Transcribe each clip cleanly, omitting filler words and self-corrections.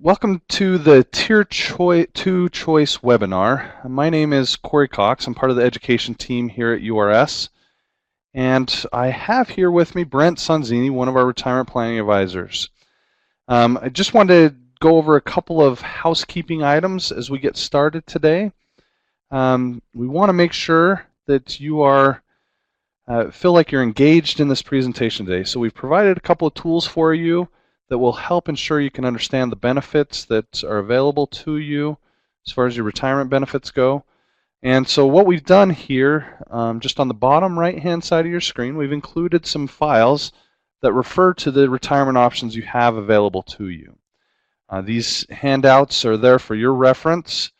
Welcome to the Tier 2 Choice webinar. My name is Corey Cox. I'm part of the education team here at URS. And I have here with me Brent Sonzini, one of our retirement planning advisors. I just wanted to go over a couple of housekeeping items as we get started today. We want to make sure that you are feel like you're engaged in this presentation today. So we've provided a couple of tools for you that will help ensure you can understand the benefits that are available to you as far as your retirement benefits go. And so what we've done here, just on the bottom right-hand side of your screen, we've included some files that refer to the retirement options you have available to you. These handouts are there for your reference,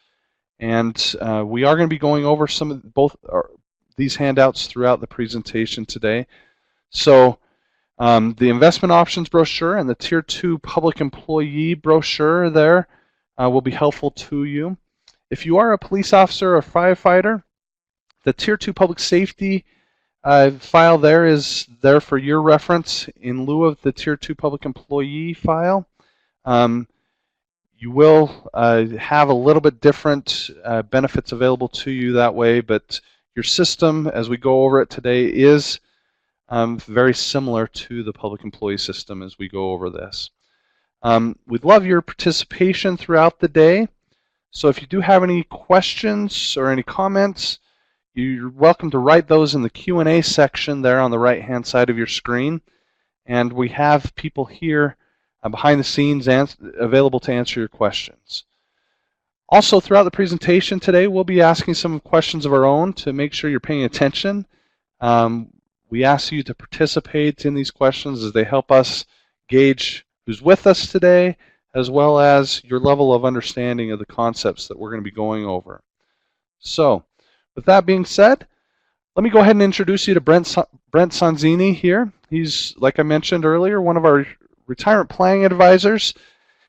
and we are going to be going over these handouts throughout the presentation today. So the investment options brochure and the Tier 2 public employee brochure there will be helpful to you. If you are a police officer or firefighter, the Tier 2 public safety file there is there for your reference in lieu of the Tier 2 public employee file. You will have a little bit different benefits available to you that way, but your system, as we go over it today, is very similar to the public employee system as we go over this. We'd love your participation throughout the day. So if you do have any questions or any comments, you're welcome to write those in the Q&A section there on the right-hand side of your screen. And we have people here behind the scenes available to answer your questions. Also, throughout the presentation today, we'll be asking some questions of our own to make sure you're paying attention. We ask you to participate in these questions as they help us gauge who's with us today, as well as your level of understanding of the concepts that we're going to be going over. So, with that being said, let me go ahead and introduce you to Brent Sonzini here. He's, like I mentioned earlier, one of our retirement planning advisors.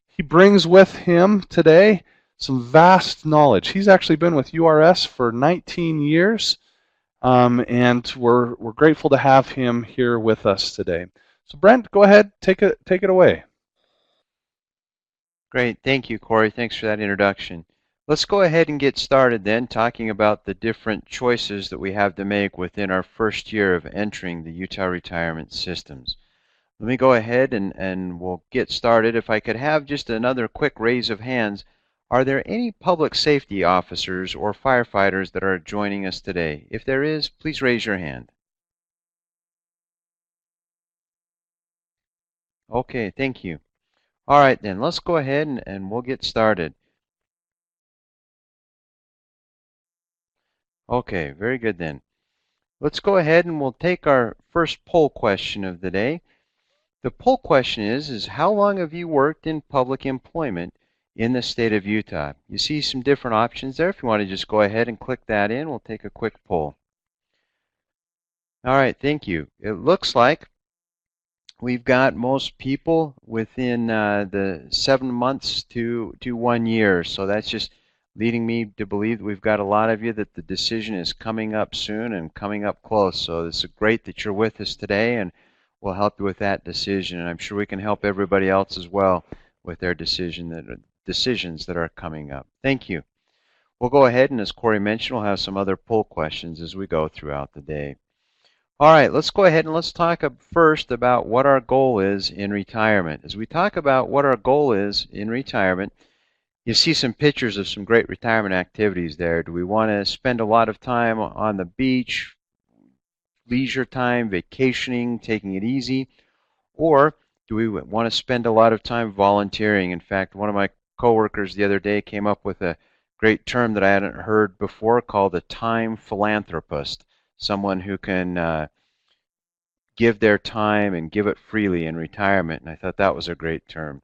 He brings with him today some vast knowledge. He's actually been with URS for 19 years. And we're grateful to have him here with us today. So Brent, go ahead, take it away. Great, thank you, Corey. Thanks for that introduction. Let's go ahead and get started then, talking about the different choices that we have to make within our first year of entering the Utah retirement systems. Let me go ahead and we'll get started. If I could have just another quick raise of hands. Are there any public safety officers or firefighters that are joining us today? If there is, please raise your hand. Okay, thank you. All right then, let's go ahead and we'll get started. Okay, very good then. Let's go ahead and we'll take our first poll question of the day. The poll question is how long have you worked in public employment in the state of Utah? You see some different options there. If you want to just go ahead and click that in, we'll take a quick poll. All right, thank you. It looks like we've got most people within the 7 months to 1 year. So that's just leading me to believe that we've got a lot of you that the decision is coming up soon and coming up close. So it's great that you're with us today, and we'll help you with that decision. And I'm sure we can help everybody else as well with their decisions that are coming up. Thank you. We'll go ahead, and as Corey mentioned, we'll have some other poll questions as we go throughout the day. All right, let's go ahead and let's talk first about what our goal is in retirement. As we talk about what our goal is in retirement, you see some pictures of some great retirement activities there. Do we want to spend a lot of time on the beach, leisure time, vacationing, taking it easy? Or do we want to spend a lot of time volunteering? In fact, one of my coworkers the other day came up with a great term that I hadn't heard before called a time philanthropist, someone who can give their time and give it freely in retirement, and I thought that was a great term.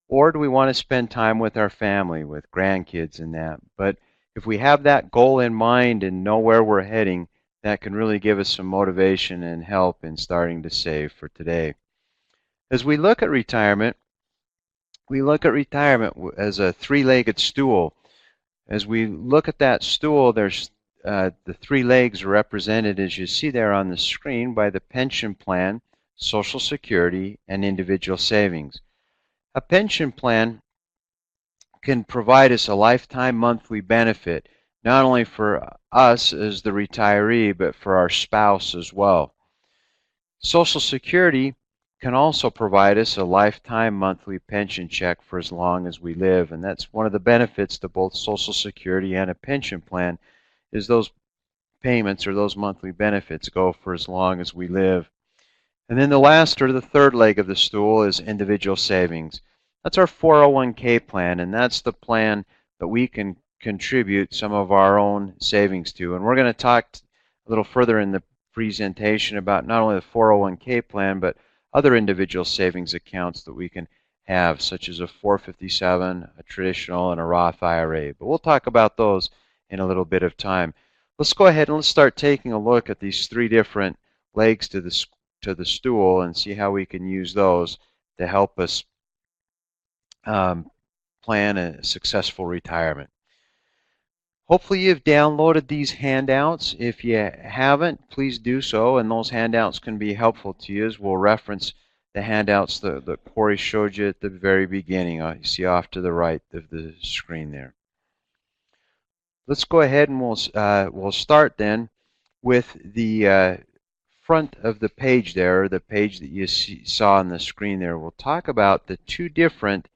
Or do we want to spend time with our family, with grandkids and that? But if we have that goal in mind and know where we're heading, that can really give us some motivation and help in starting to save for today. As we look at retirement, we look at retirement as a three-legged stool. As we look at that stool, there's the three legs represented, as you see there on the screen, by the pension plan, Social Security, and individual savings. A pension plan can provide us a lifetime monthly benefit, not only for us as the retiree, but for our spouse as well. Social Security can also provide us a lifetime monthly pension check for as long as we live, and that's one of the benefits to both Social Security and a pension plan, is those payments or those monthly benefits go for as long as we live. And then the last or the third leg of the stool is individual savings. That's our 401k plan, and that's the plan that we can contribute some of our own savings to. And we're going to talk a little further in the presentation about not only the 401k plan, but other individual savings accounts that we can have, such as a 457, a traditional, and a Roth IRA. But we'll talk about those in a little bit of time. Let's go ahead and let's start taking a look at these three different legs to the stool and see how we can use those to help us plan a successful retirement. Hopefully you've downloaded these handouts. If you haven't, please do so, and those handouts can be helpful to you as we'll reference the handouts that Corey showed you at the very beginning. You see off to the right of the screen there. Let's go ahead and we'll start then with the front of the page there, the page that you saw on the screen there. We'll talk about the two different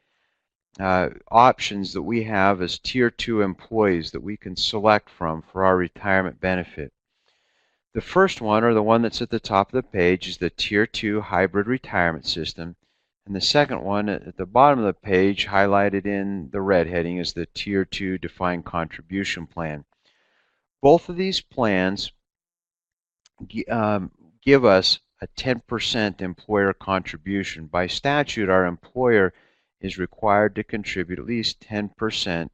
options that we have as Tier 2 employees that we can select from for our retirement benefit. The first one, or the one that's at the top of the page, is the Tier 2 hybrid retirement system. And the second one at the bottom of the page, highlighted in the red heading, is the Tier 2 defined contribution plan. Both of these plans give us a 10% employer contribution. By statute, our employer is required to contribute at least 10%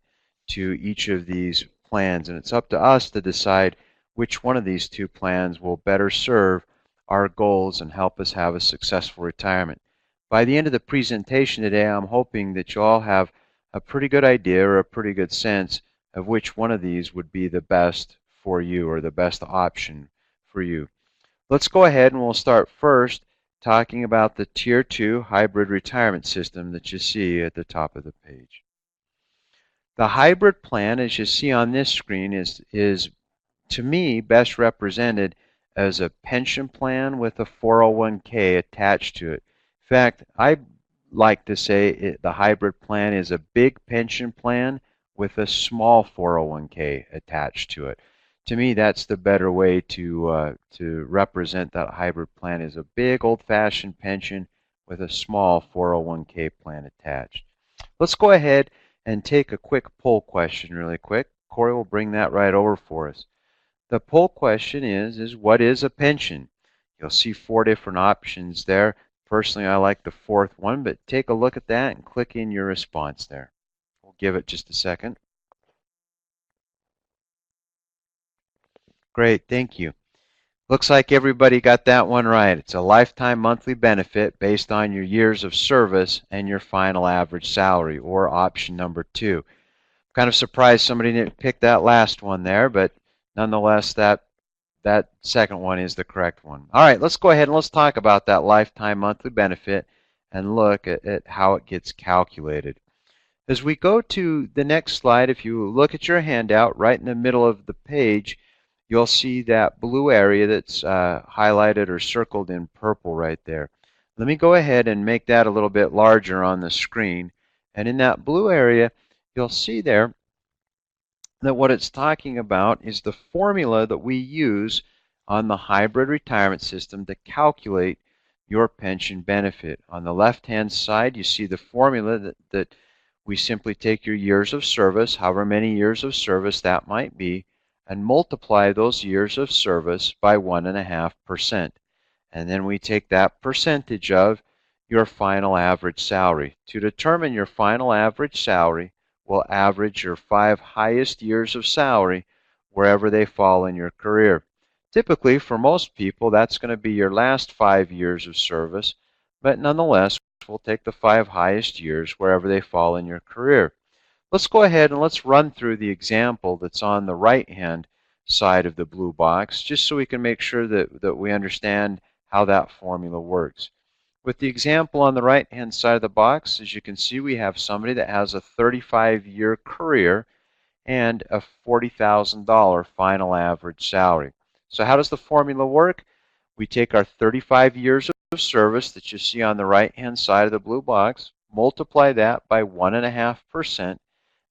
to each of these plans, and it's up to us to decide which one of these two plans will better serve our goals and help us have a successful retirement. By the end of the presentation today, I'm hoping that you all have a pretty good idea or a pretty good sense of which one of these would be the best for you or the best option for you. Let's go ahead and we'll start first talking about the Tier 2 hybrid retirement system that you see at the top of the page. The hybrid plan, as you see on this screen, is to me best represented as a pension plan with a 401k attached to it. In fact, I like to say the hybrid plan is a big pension plan with a small 401k attached to it. To me, that's the better way to represent that hybrid plan, is a big old-fashioned pension with a small 401k plan attached. Let's go ahead and take a quick poll question really quick. Corey will bring that right over for us. The poll question is what is a pension? You'll see four different options there. Personally, I like the fourth one, but take a look at that and click in your response there. We'll give it just a second. Great, thank you. Looks like everybody got that one right. It's a lifetime monthly benefit based on your years of service and your final average salary, or option number 2. I'm kind of surprised somebody didn't pick that last one there, but nonetheless, that second one is the correct one. All right, let's go ahead and let's talk about that lifetime monthly benefit and look at how it gets calculated. As we go to the next slide, if you look at your handout right in the middle of the page, you'll see that blue area that's highlighted or circled in purple right there. Let me go ahead and make that a little bit larger on the screen. And in that blue area, you'll see there that what it's talking about is the formula that we use on the hybrid retirement system to calculate your pension benefit. On the left-hand side, you see the formula that we simply take your years of service, however many years of service that might be, and multiply those years of service by 1.5%. And then we take that percentage of your final average salary. To determine your final average salary, we'll average your 5 highest years of salary wherever they fall in your career. Typically, for most people, that's going to be your last 5 years of service, but nonetheless, we'll take the 5 highest years wherever they fall in your career. Let's go ahead and let's run through the example that's on the right-hand side of the blue box, just so we can make sure that we understand how that formula works. With the example on the right-hand side of the box, as you can see, we have somebody that has a 35-year career and a $40,000 final average salary. So how does the formula work? We take our 35 years of service that you see on the right-hand side of the blue box, multiply that by 1.5%,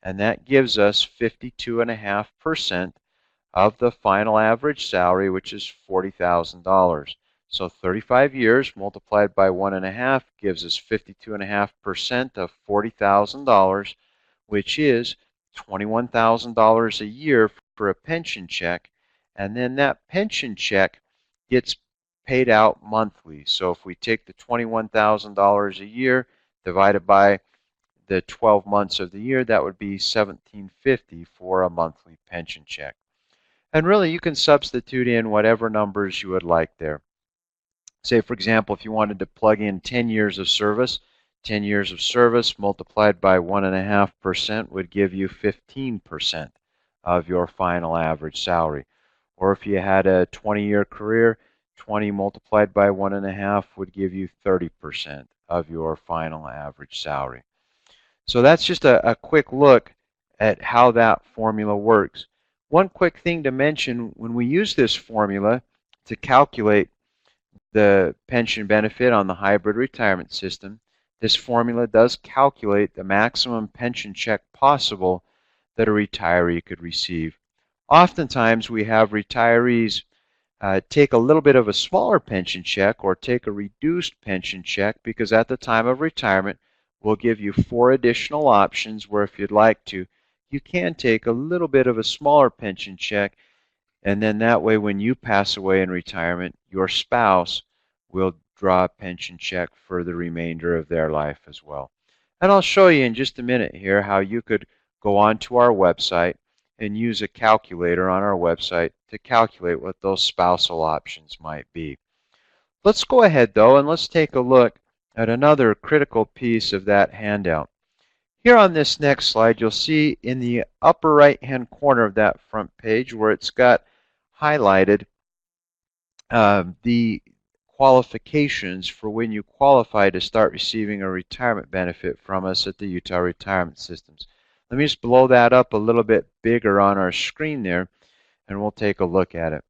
and that gives us 52.5% of the final average salary, which is $40,000. So 35 years multiplied by 1.5 gives us 52.5% of $40,000, which is $21,000 a year for a pension check. And then that pension check gets paid out monthly. So if we take the $21,000 a year divided by the 12 months of the year, that would be $1,750 for a monthly pension check. And really, you can substitute in whatever numbers you would like there. Say, for example, if you wanted to plug in 10 years of service, 10 years of service multiplied by 1.5% would give you 15% of your final average salary. Or if you had a 20-year career, 20 multiplied by 1.5 would give you 30% of your final average salary. So that's just a quick look at how that formula works. One quick thing to mention, when we use this formula to calculate the pension benefit on the hybrid retirement system, this formula does calculate the maximum pension check possible that a retiree could receive. Oftentimes we have retirees take a little bit of a smaller pension check or take a reduced pension check because at the time of retirement we'll give you 4 additional options where if you'd like to, you can take a little bit of a smaller pension check, and then that way when you pass away in retirement, your spouse will draw a pension check for the remainder of their life as well. And I'll show you in just a minute here how you could go onto our website and use a calculator on our website to calculate what those spousal options might be. Let's go ahead though and let's take a look at another critical piece of that handout. Here on this next slide, you'll see in the upper right-hand corner of that front page where it's got highlighted the qualifications for when you qualify to start receiving a retirement benefit from us at the Utah Retirement Systems. Let me just blow that up a little bit bigger on our screen there, and we'll take a look at it.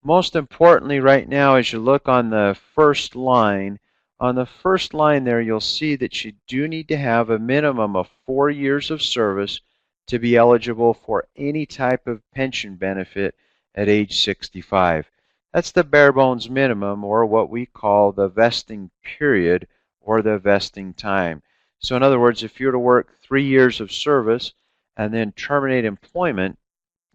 Most importantly right now, as you look on the first line, there you'll see that you do need to have a minimum of 4 years of service to be eligible for any type of pension benefit at age 65. That's the bare bones minimum, or what we call the vesting period or the vesting time. So in other words, if you were to work 3 years of service and then terminate employment,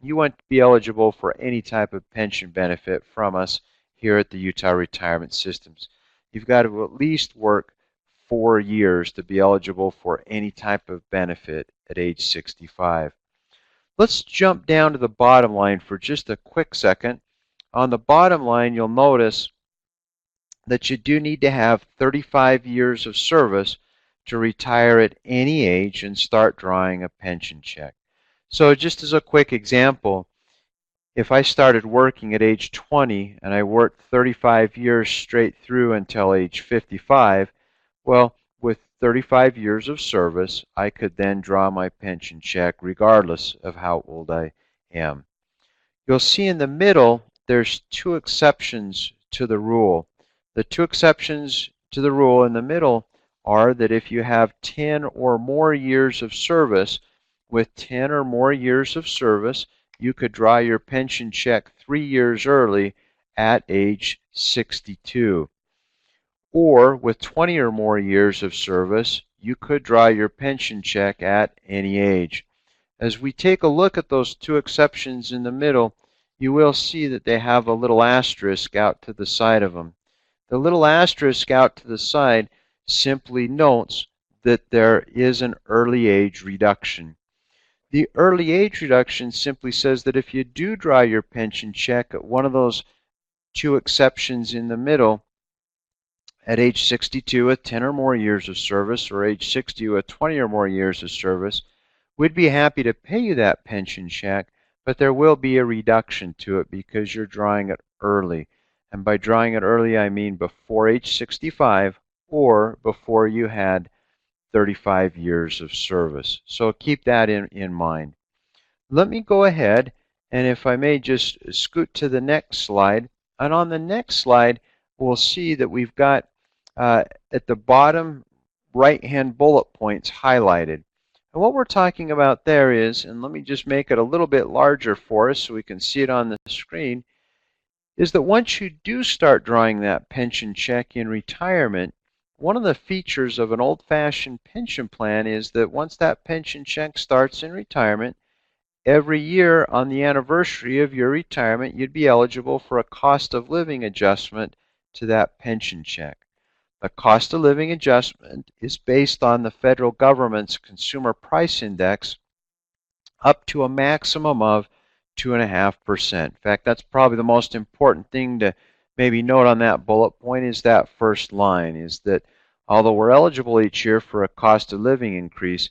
you won't be eligible for any type of pension benefit from us here at the Utah Retirement Systems. You've got to at least work 4 years to be eligible for any type of benefit at age 65. Let's jump down to the bottom line for just a quick second. On the bottom line, you'll notice that you do need to have 35 years of service to retire at any age and start drawing a pension check. So just as a quick example, if I started working at age 20 and I worked 35 years straight through until age 55, well, with 35 years of service, I could then draw my pension check regardless of how old I am. You'll see in the middle, there's 2 exceptions to the rule. The 2 exceptions to the rule in the middle are that if you have 10 or more years of service, with 10 or more years of service, you could draw your pension check 3 years early at age 62. Or with 20 or more years of service, you could draw your pension check at any age. As we take a look at those 2 exceptions in the middle, you will see that they have a little asterisk out to the side of them. The little asterisk out to the side simply notes that there is an early age reduction. The early age reduction simply says that if you do draw your pension check at one of those 2 exceptions in the middle, at age 62 with 10 or more years of service, or age 60 with 20 or more years of service, we'd be happy to pay you that pension check, but there will be a reduction to it because you're drawing it early. And by drawing it early, I mean before age 65 or before you had 35 years of service. So keep that in mind. Let me go ahead, and if I may just scoot to the next slide. And on the next slide, we'll see that we've got at the bottom right-hand bullet points highlighted. And what we're talking about there is, and let me just make it a little bit larger for us so we can see it on the screen, is that once you do start drawing that pension check in retirement, one of the features of an old-fashioned pension plan is that once that pension check starts in retirement, every year on the anniversary of your retirement, you'd be eligible for a cost of living adjustment to that pension check. The cost of living adjustment is based on the federal government's consumer price index up to a maximum of 2.5%. In fact, that's probably the most important thing to maybe note on that bullet point is that first line, is that although we're eligible each year for a cost of living increase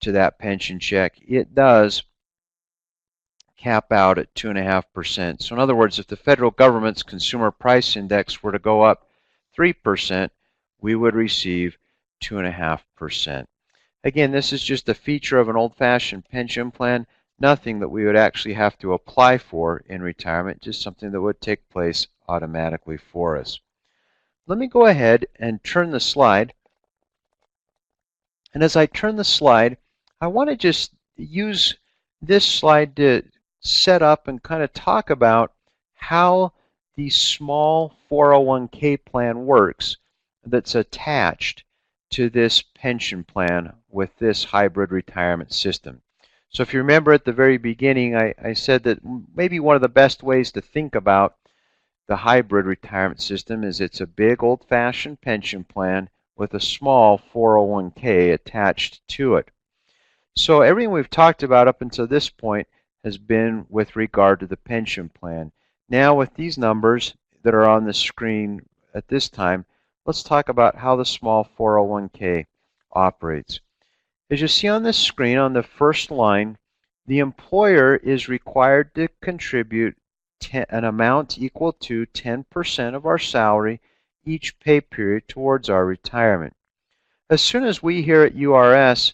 to that pension check, it does cap out at 2.5%. So in other words, if the federal government's consumer price index were to go up 3%, we would receive 2.5%. Again, this is just a feature of an old-fashioned pension plan, nothing that we would actually have to apply for in retirement, just something that would take place automatically for us. Let me go ahead and turn the slide. And as I turn the slide, I want to just use this slide to set up and kind of talk about how the small 401k plan works that's attached to this pension plan with this hybrid retirement system. So if you remember at the very beginning, I said that maybe one of the best ways to think about the hybrid retirement system is it's a big old-fashioned pension plan with a small 401k attached to it. So everything we've talked about up until this point has been with regard to the pension plan. Now with these numbers that are on the screen at this time, let's talk about how the small 401k operates. As you see on the screen on the first line, the employer is required to contribute an amount equal to 10% of our salary each pay period towards our retirement. As soon as we here at URS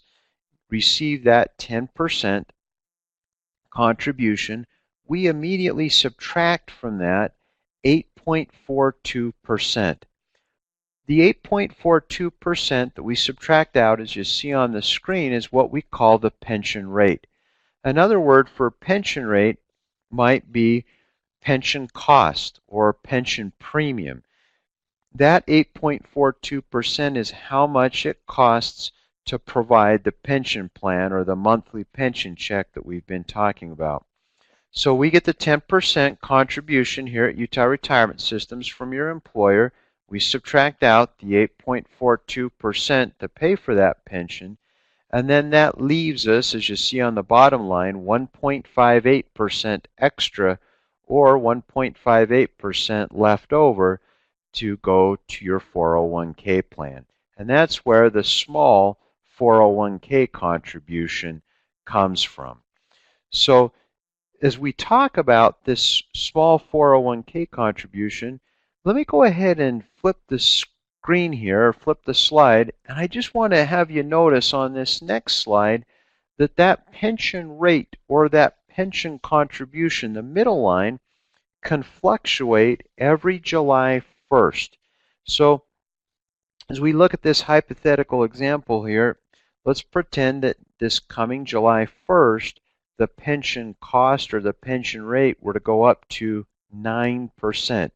receive that 10% contribution, we immediately subtract from that 8.42%. The 8.42% that we subtract out, as you see on the screen, is what we call the pension rate. Another word for pension rate might be pension cost or pension premium. That 8.42% is how much it costs to provide the pension plan or the monthly pension check that we've been talking about. So we get the 10% contribution here at Utah Retirement Systems from your employer. We subtract out the 8.42% to pay for that pension, and then that leaves us, as you see on the bottom line, 1.58% extra or 1.58% left over to go to your 401k plan. And that's where the small 401k contribution comes from. So as we talk about this small 401k contribution, let me go ahead and flip the screen here, or flip the slide, and I just want to have you notice on this next slide that that pension rate or that pension contribution, the middle line, can fluctuate every July 1st. So as we look at this hypothetical example here, let's pretend that this coming July 1st, the pension cost or the pension rate were to go up to 9%.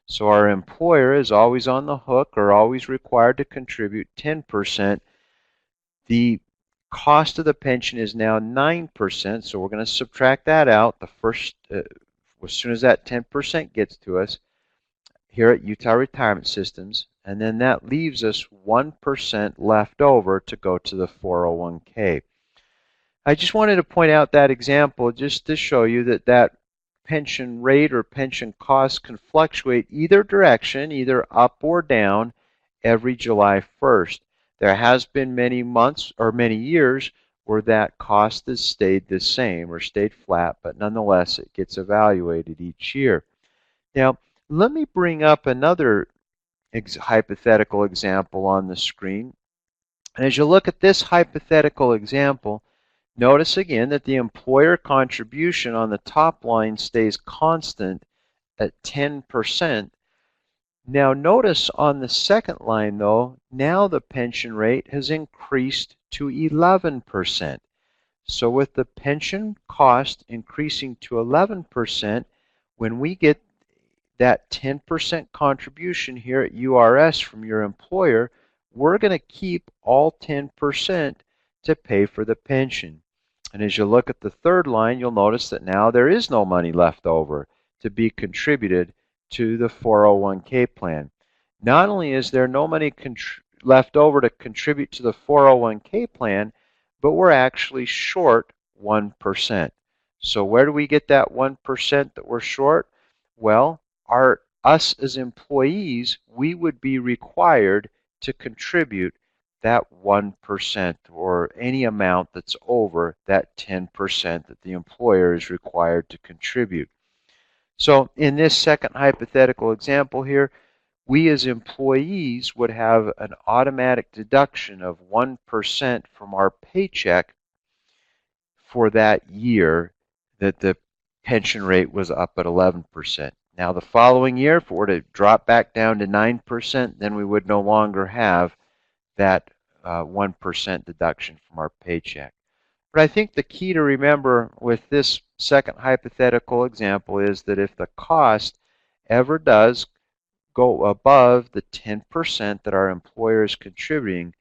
So our employer is always on the hook or always required to contribute 10%. The cost of the pension is now 9%, so we're going to subtract that out the first as soon as that 10% gets to us here at Utah Retirement Systems, and then that leaves us 1% left over to go to the 401k. I just wanted to point out that example just to show you that that pension rate or pension cost can fluctuate either direction, either up or down, every July 1st. There has been many months or many years where that cost has stayed the same or stayed flat, but nonetheless it gets evaluated each year. Now, let me bring up another hypothetical example on the screen. And as you look at this hypothetical example, notice again that the employer contribution on the top line stays constant at 10%. Now notice on the second line though, now the pension rate has increased to 11%. So with the pension cost increasing to 11%, when we get that 10% contribution here at URS from your employer, we're going to keep all 10% to pay for the pension. And as you look at the third line, you'll notice that now there is no money left over to be contributed to the 401k plan. Not only is there no money left over to contribute to the 401k plan, but we're actually short 1%. So where do we get that 1% that we're short? Well, us as employees, we would be required to contribute that 1% or any amount that's over that 10% that the employer is required to contribute. So in this second hypothetical example here, we as employees would have an automatic deduction of 1% from our paycheck for that year that the pension rate was up at 11%. Now the following year, if it were to drop back down to 9%, then we would no longer have that 1% deduction from our paycheck. But I think the key to remember with this second hypothetical example is that if the cost ever does go above the 10% that our employer is contributing,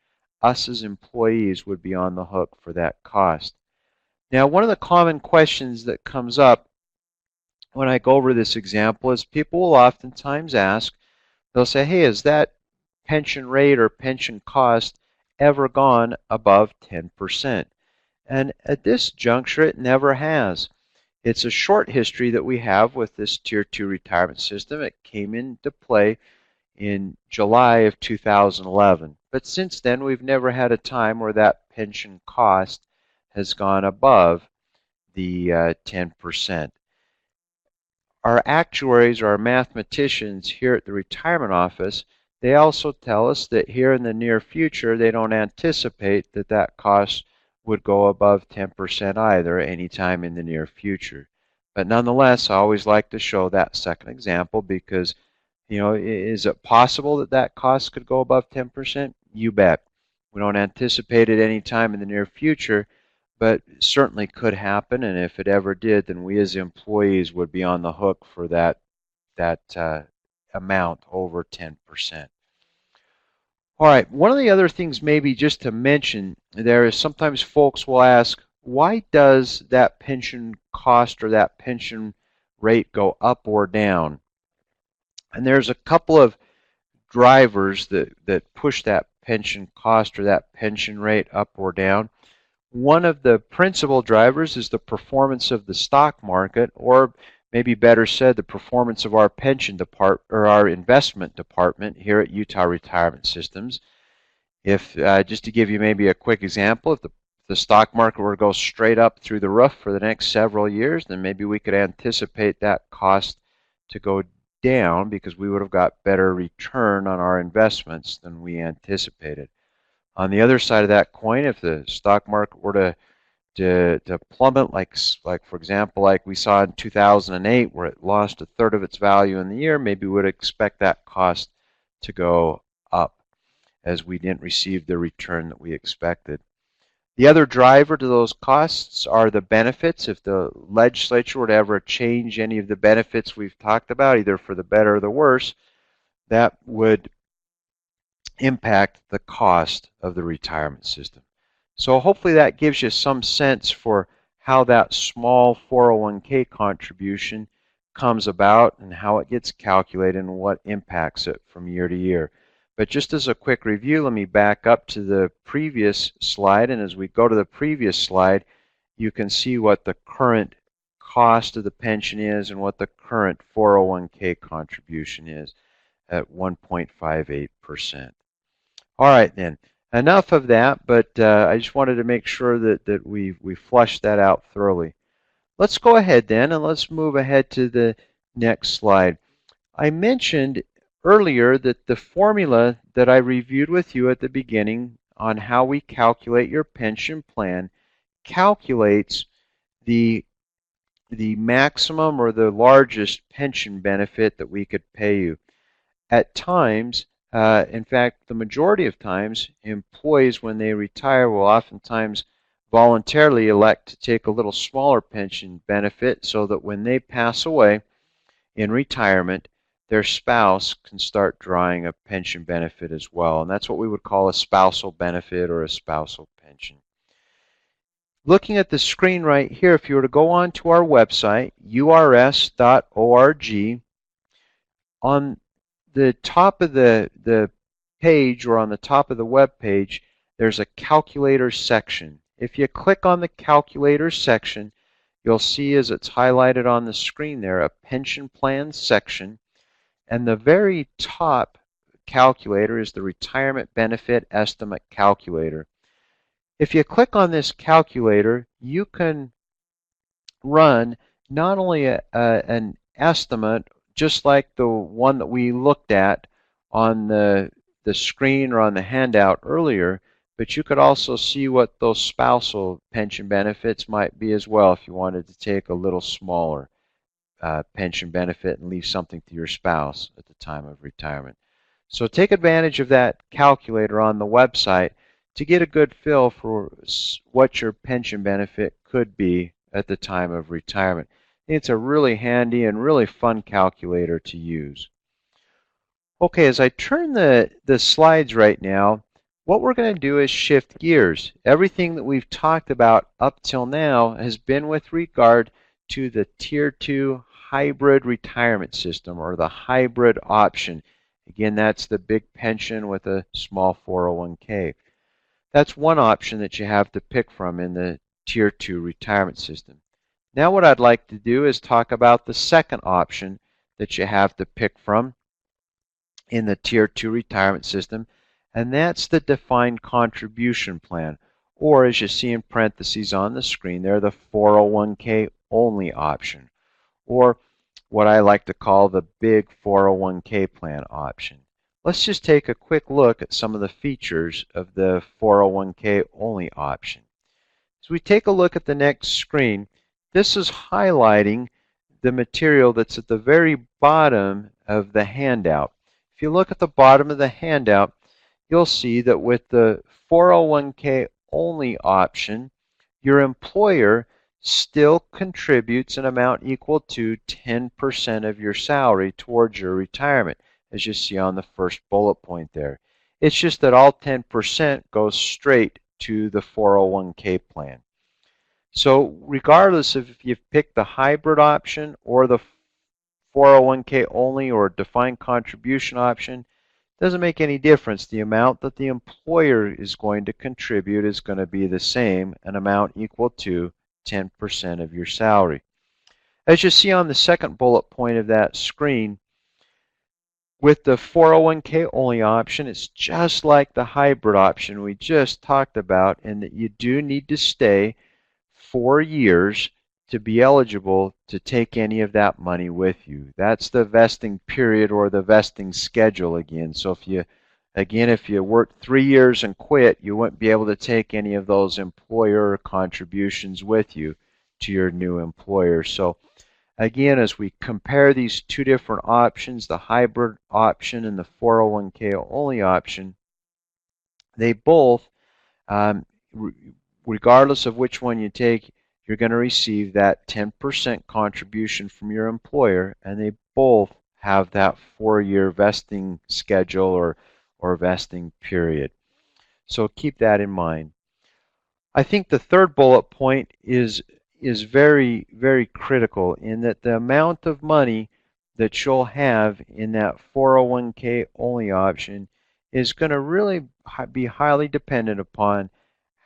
us as employees would be on the hook for that cost. Now, one of the common questions that comes up when I go over this example is people will oftentimes ask, they'll say, hey, has that pension rate or pension cost ever gone above 10%? And at this juncture, it never has. It's a short history that we have with this Tier 2 retirement system. It came into play in July of 2011. But since then, we've never had a time where that pension cost has gone above the 10%. Our actuaries or our mathematicians here at the retirement office, they also tell us that here in the near future, they don't anticipate that that cost would go above 10% either anytime in the near future. But nonetheless, I always like to show that second example because, is it possible that that cost could go above 10%? You bet. We don't anticipate it any time in the near future, but it certainly could happen, and if it ever did, then we as employees would be on the hook for that amount over 10%. All right, one of the other things maybe just to mention there is sometimes folks will ask, why does that pension cost or that pension rate go up or down? And there's a couple of drivers that push that pension cost or that pension rate up or down. One of the principal drivers is the performance of the stock market, or maybe better said, the performance of our pension department or our investment department here at Utah Retirement Systems. If just to give you maybe a quick example, if the stock market were to go straight up through the roof for the next several years, then maybe we could anticipate that cost to go down because we would have got better return on our investments than we anticipated. On the other side of that coin, if the stock market were to plummet, like for example, like we saw in 2008, where it lost a third of its value in the year, maybe we would expect that cost to go up as we didn't receive the return that we expected. The other driver to those costs are the benefits. If the legislature were to ever change any of the benefits we've talked about, either for the better or the worse, that would impact the cost of the retirement system. So hopefully that gives you some sense for how that small 401k contribution comes about and how it gets calculated and what impacts it from year to year. But just as a quick review, let me back up to the previous slide, and as we go to the previous slide, you can see what the current cost of the pension is and what the current 401k contribution is at 1.58%. All right then, enough of that, but I just wanted to make sure that we flushed that out thoroughly. Let's go ahead then and let's move ahead to the next slide. I mentioned earlier that the formula that I reviewed with you at the beginning on how we calculate your pension plan calculates the maximum or the largest pension benefit that we could pay you. At times, in fact, the majority of times, employees, when they retire, will oftentimes voluntarily elect to take a little smaller pension benefit so that when they pass away in retirement, their spouse can start drawing a pension benefit as well. And that's what we would call a spousal benefit or a spousal pension. Looking at the screen right here, if you were to go on to our website, urs.org, on the top of the page or on the top of the web page, there's a calculator section. If you click on the calculator section, you'll see as it's highlighted on the screen there, a pension plan section. And the very top calculator is the retirement benefit estimate calculator. If you click on this calculator, you can run not only an estimate, just like the one that we looked at on the screen or on the handout earlier, but you could also see what those spousal pension benefits might be as well if you wanted to take a little smaller pension benefit and leave something to your spouse at the time of retirement. So take advantage of that calculator on the website to get a good feel for what your pension benefit could be at the time of retirement. It's a really handy and really fun calculator to use. Okay, as I turn the slides right now, what we're going to do is shift gears. Everything that we've talked about up till now has been with regard to the Tier 2 hybrid retirement system or the hybrid option. Again, that's the big pension with a small 401k. That's one option that you have to pick from in the Tier 2 retirement system. Now what I'd like to do is talk about the second option that you have to pick from in the Tier 2 retirement system, and that's the defined contribution plan, or as you see in parentheses on the screen there, the 401k only option, or what I like to call the big 401k plan option. Let's just take a quick look at some of the features of the 401k only option. As we take a look at the next screen, this is highlighting the material that's at the very bottom of the handout. If you look at the bottom of the handout, you'll see that with the 401k only option, your employer still contributes an amount equal to 10% of your salary towards your retirement, as you see on the first bullet point there. It's just that all 10% goes straight to the 401k plan. So regardless of if you've picked the hybrid option or the 401k only or defined contribution option, doesn't make any difference. The amount that the employer is going to contribute is going to be the same, an amount equal to 10% of your salary. As you see on the second bullet point of that screen, with the 401k only option, it's just like the hybrid option we just talked about, in that you do need to stay 4 years to be eligible to take any of that money with you. That's the vesting period or the vesting schedule again. So if you work 3 years and quit, you wouldn't be able to take any of those employer contributions with you to your new employer. So again, as we compare these two different options, the hybrid option and the 401k only option, they both, regardless of which one you take, you're going to receive that 10% contribution from your employer, and they both have that 4-year vesting schedule or vesting period. So keep that in mind. I think the third bullet point is very, very critical, in that the amount of money that you'll have in that 401k only option is going to really be highly dependent upon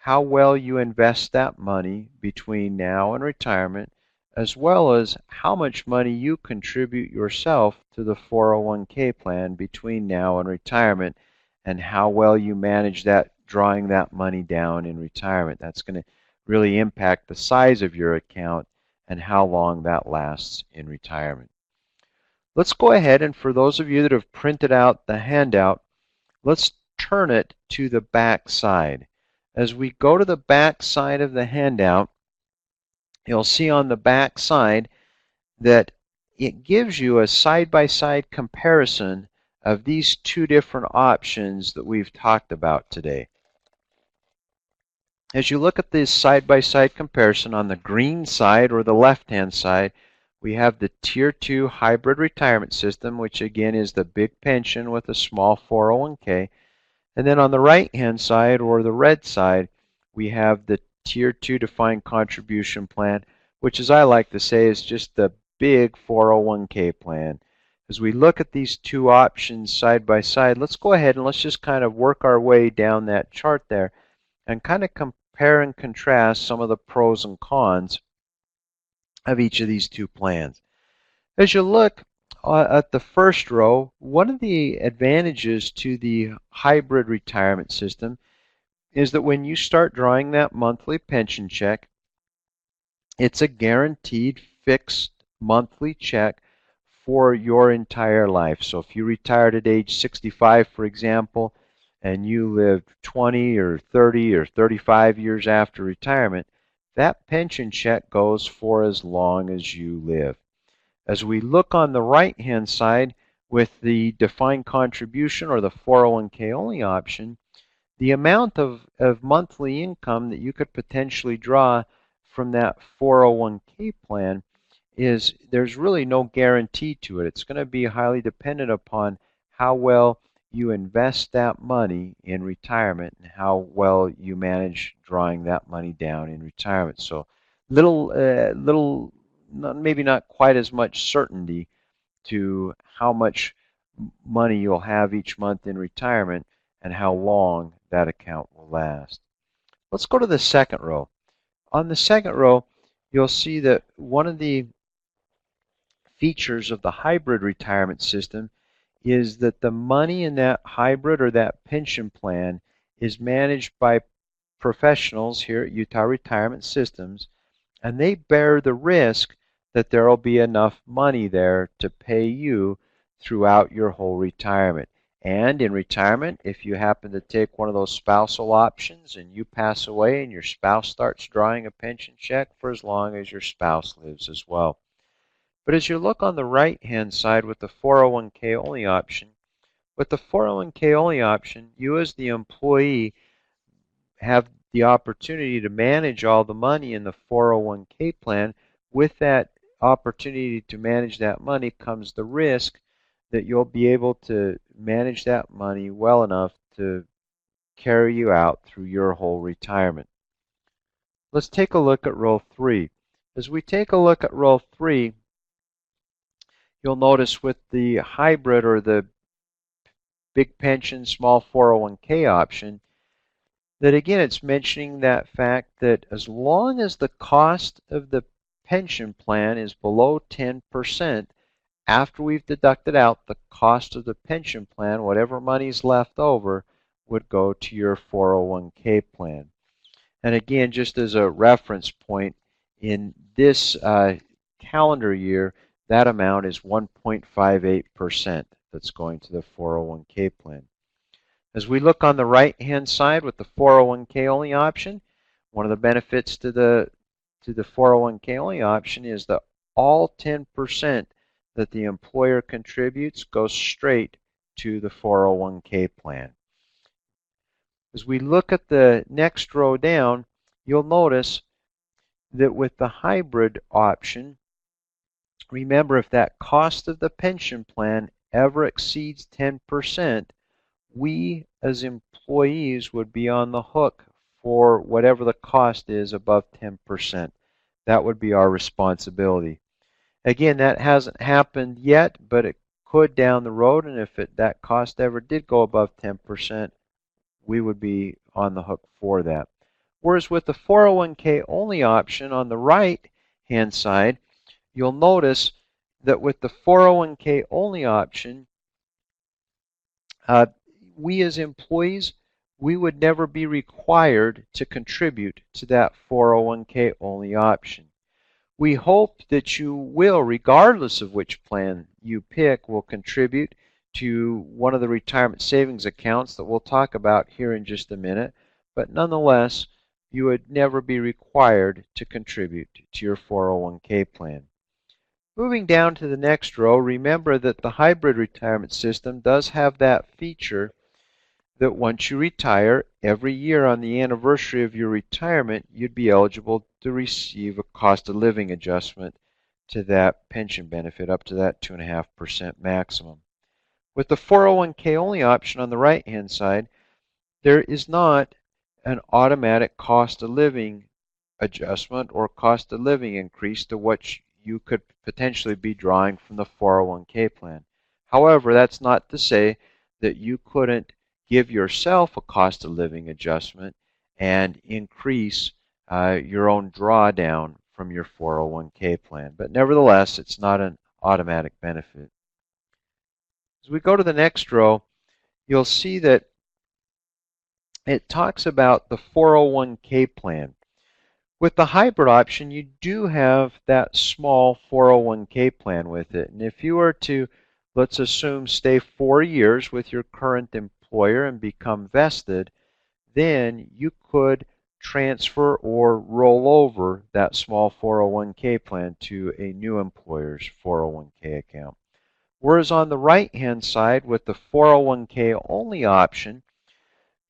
how well you invest that money between now and retirement, as well as how much money you contribute yourself to the 401k plan between now and retirement, and how well you manage that, drawing that money down in retirement. That's going to really impact the size of your account and how long that lasts in retirement. Let's go ahead, and for those of you that have printed out the handout, let's turn it to the back side. As we go to the back side of the handout, you'll see on the back side that it gives you a side-by-side comparison of these two different options that we've talked about today. As you look at this side-by-side comparison, on the green side or the left-hand side, we have the Tier 2 hybrid retirement system, which again is the big pension with a small 401k. And then on the right-hand side or the red side, we have the Tier 2 defined contribution plan, which, as I like to say, is just the big 401k plan. As we look at these two options side by side, let's go ahead and let's just kind of work our way down that chart there and kind of compare and contrast some of the pros and cons of each of these two plans. As you look at the first row, one of the advantages to the hybrid retirement system is that when you start drawing that monthly pension check, it's a guaranteed fixed monthly check for your entire life. So if you retired at age 65, for example, and you lived 20 or 30 or 35 years after retirement, that pension check goes for as long as you live. As we look on the right-hand side with the defined contribution or the 401k only option, the amount of monthly income that you could potentially draw from that 401k plan there's really no guarantee to it. It's going to be highly dependent upon how well you invest that money in retirement and how well you manage drawing that money down in retirement. So maybe not quite as much certainty to how much money you'll have each month in retirement and how long that account will last. Let's go to the second row. On the second row, you'll see that one of the features of the hybrid retirement system is that the money in that hybrid or that pension plan is managed by professionals here at Utah Retirement Systems, and they bear the risk that there will be enough money there to pay you throughout your whole retirement. And in retirement, if you happen to take one of those spousal options and you pass away and your spouse starts drawing a pension check for as long as your spouse lives as well. But as you look on the right-hand side with the 401k only option, with the 401k only option, you as the employee have the opportunity to manage all the money in the 401k plan. With that opportunity to manage that money comes the risk that you'll be able to manage that money well enough to carry you out through your whole retirement. Let's take a look at row 3. As we take a look at row 3, you'll notice with the hybrid or the big pension, small 401k option, that again it's mentioning that fact that as long as the cost of the pension plan is below 10%, after we've deducted out the cost of the pension plan, whatever money's left over would go to your 401k plan. And again, just as a reference point, in this calendar year, that amount is 1.58% that's going to the 401k plan. As we look on the right-hand side with the 401k only option, one of the benefits to the 401k only option is that all 10% that the employer contributes goes straight to the 401k plan. As we look at the next row down, you'll notice that with the hybrid option, remember, if that cost of the pension plan ever exceeds 10%, we as employees would be on the hook for whatever the cost is above 10%. That would be our responsibility. Again, that hasn't happened yet, but it could down the road, and if that cost ever did go above 10%, we would be on the hook for that. Whereas with the 401k only option on the right-hand side, you'll notice that with the 401k only option, we as employees, we would never be required to contribute to that 401k only option. We hope that you will, regardless of which plan you pick, will contribute to one of the retirement savings accounts that we'll talk about here in just a minute. But nonetheless, you would never be required to contribute to your 401k plan. Moving down to the next row, remember that the hybrid retirement system does have that feature that once you retire, every year on the anniversary of your retirement, you'd be eligible to receive a cost of living adjustment to that pension benefit up to that 2.5% maximum. With the 401k only option on the right-hand side, there is not an automatic cost of living adjustment or cost of living increase to what you could potentially be drawing from the 401k plan. However, that's not to say that you couldn't give yourself a cost of living adjustment and increase your own drawdown from your 401k plan. But nevertheless, it's not an automatic benefit. As we go to the next row, you'll see that it talks about the 401k plan. With the hybrid option, you do have that small 401k plan with it. And if you were to, let's assume, stay 4 years with your current employer and become vested, then you could transfer or roll over that small 401k plan to a new employer's 401k account. Whereas on the right-hand side with the 401k only option,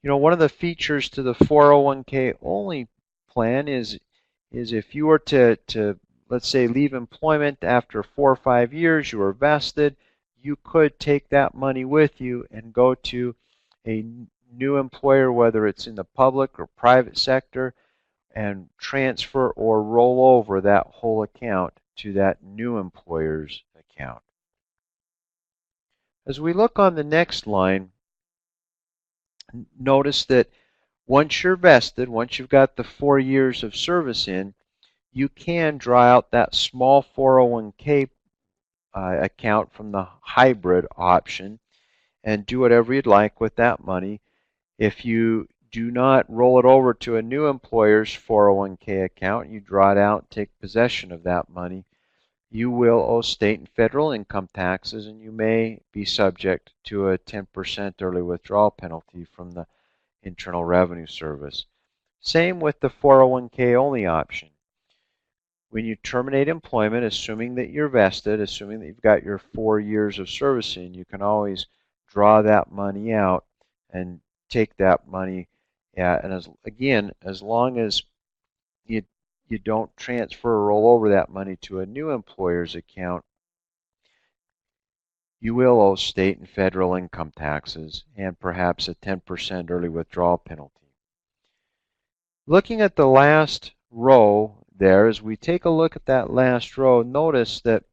one of the features to the 401k only plan is if you were to let's say leave employment after 4 or 5 years, you were vested, you could take that money with you and go to a new employer, whether it's in the public or private sector, and transfer or roll over that whole account to that new employer's account. As we look on the next line, notice that once you're vested, once you've got the 4 years of service in, you can draw out that small 401k account from the hybrid option and do whatever you'd like with that money. If you do not roll it over to a new employer's 401k account, you draw it out and take possession of that money, you will owe state and federal income taxes, and you may be subject to a 10% early withdrawal penalty from the Internal Revenue Service. Same with the 401k only option. When you terminate employment, assuming that you're vested, assuming that you've got your 4 years of service in, you can always draw that money out and take that money. And as long as you don't transfer or roll over that money to a new employer's account, you will owe state and federal income taxes and perhaps a 10% early withdrawal penalty. Looking at the last row there, as we take a look at that last row, notice that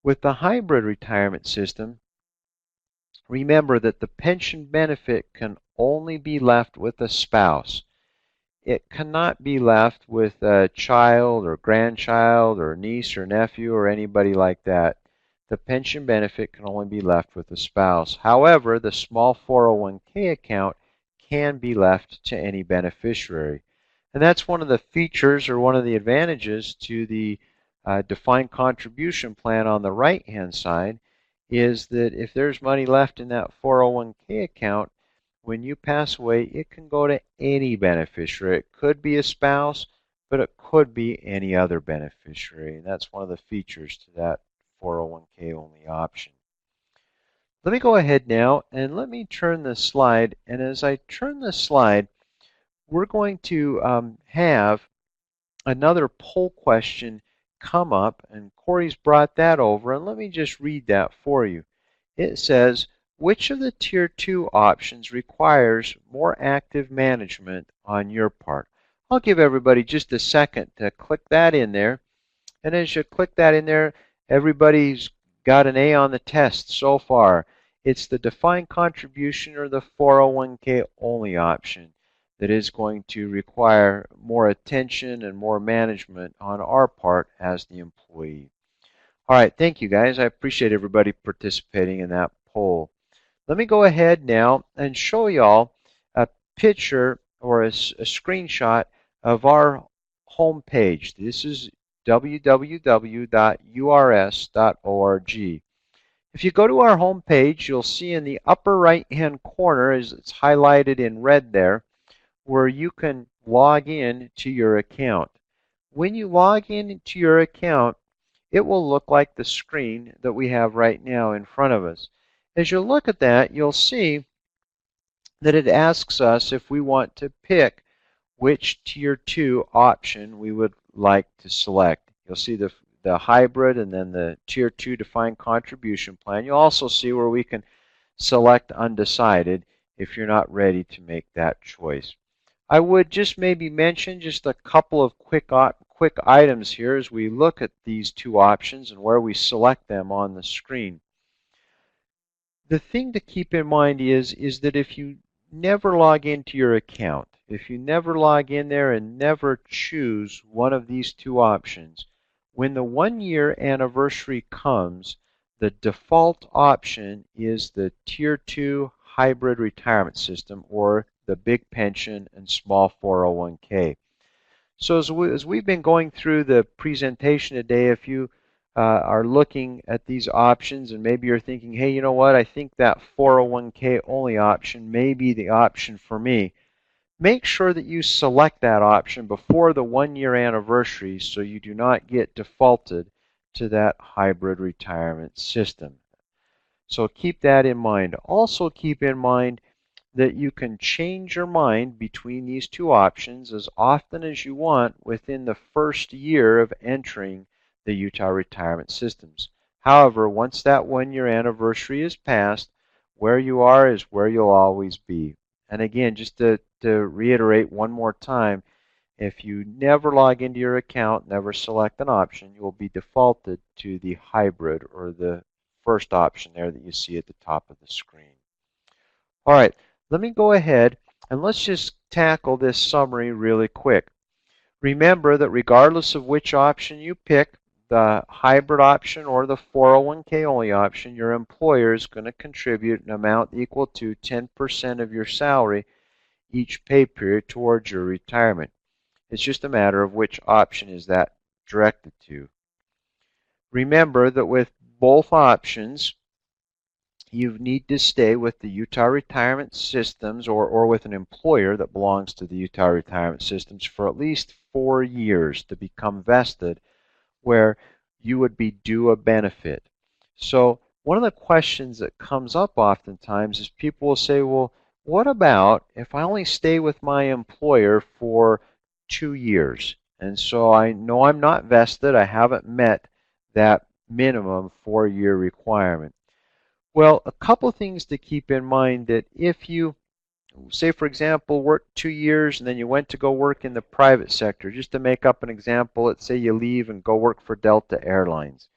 with the hybrid retirement system, remember that the pension benefit can only be left with a spouse. It cannot be left with a child or grandchild or niece or nephew or anybody like that. The pension benefit can only be left with a spouse. However, the small 401k account can be left to any beneficiary. And that's one of the features or one of the advantages to the defined contribution plan on the right-hand side is that if there's money left in that 401k account, when you pass away, it can go to any beneficiary. It could be a spouse, but it could be any other beneficiary. And that's one of the features to that 401k only option. Let me go ahead now and let me turn this slide. And as I turn this slide, we're going to have another poll question come up. And Corey's brought that over. And let me just read that for you. It says, which of the Tier 2 options requires more active management on your part? I'll give everybody just a second to click that in there. And as you click that in there, everybody's got an A on the test so far. It's the defined contribution or the 401k only option that is going to require more attention and more management on our part as the employee. All right, thank you guys. I appreciate everybody participating in that poll. Let me go ahead now and show y'all a picture or a screenshot of our home page. This is www.urs.org. If you go to our home page, you'll see in the upper right-hand corner, as it's highlighted in red there, where you can log in to your account. When you log in to your account, it will look like the screen that we have right now in front of us. As you look at that, you'll see that it asks us if we want to pick which Tier 2 option we would like to select. You'll see the hybrid and then the Tier 2 defined contribution plan. You'll also see where we can select undecided if you're not ready to make that choice. I would just maybe mention just a couple of quick items here as we look at these two options and where we select them on the screen. The thing to keep in mind is that if you never log into your account, if you never log in there and never choose one of these two options, when the 1-year anniversary comes, the default option is the Tier 2 hybrid retirement system, or the big pension and small 401k. So as we've been going through the presentation today, if you are looking at these options and maybe you're thinking, hey, you know what, I think that 401k only option may be the option for me, make sure that you select that option before the 1-year anniversary so you do not get defaulted to that hybrid retirement system. So keep that in mind. Also keep in mind that you can change your mind between these two options as often as you want within the first year of entering the Utah retirement systems. However, once that 1-year anniversary is passed, where you are is where you'll always be. And again, just to reiterate one more time, if you never log into your account, never select an option, you will be defaulted to the hybrid, or the first option there that you see at the top of the screen. All right, let me go ahead and let's just tackle this summary really quick. Remember that regardless of which option you pick, the hybrid option or the 401k only option, your employer is going to contribute an amount equal to 10% of your salary each pay period towards your retirement. It's just a matter of which option is that directed to. Remember that with both options, you need to stay with the Utah retirement systems or with an employer that belongs to the Utah retirement systems for at least 4 years to become vested, where you would be due a benefit. So one of the questions that comes up oftentimes is people will say, well, what about if I only stay with my employer for 2 years? And so I know I'm not vested, I haven't met that minimum 4-year requirement. Well, a couple things to keep in mind: that if you, say for example, worked 2 years and then you went to go work in the private sector, just to make up an example, let's say you leave and go work for Delta Airlines.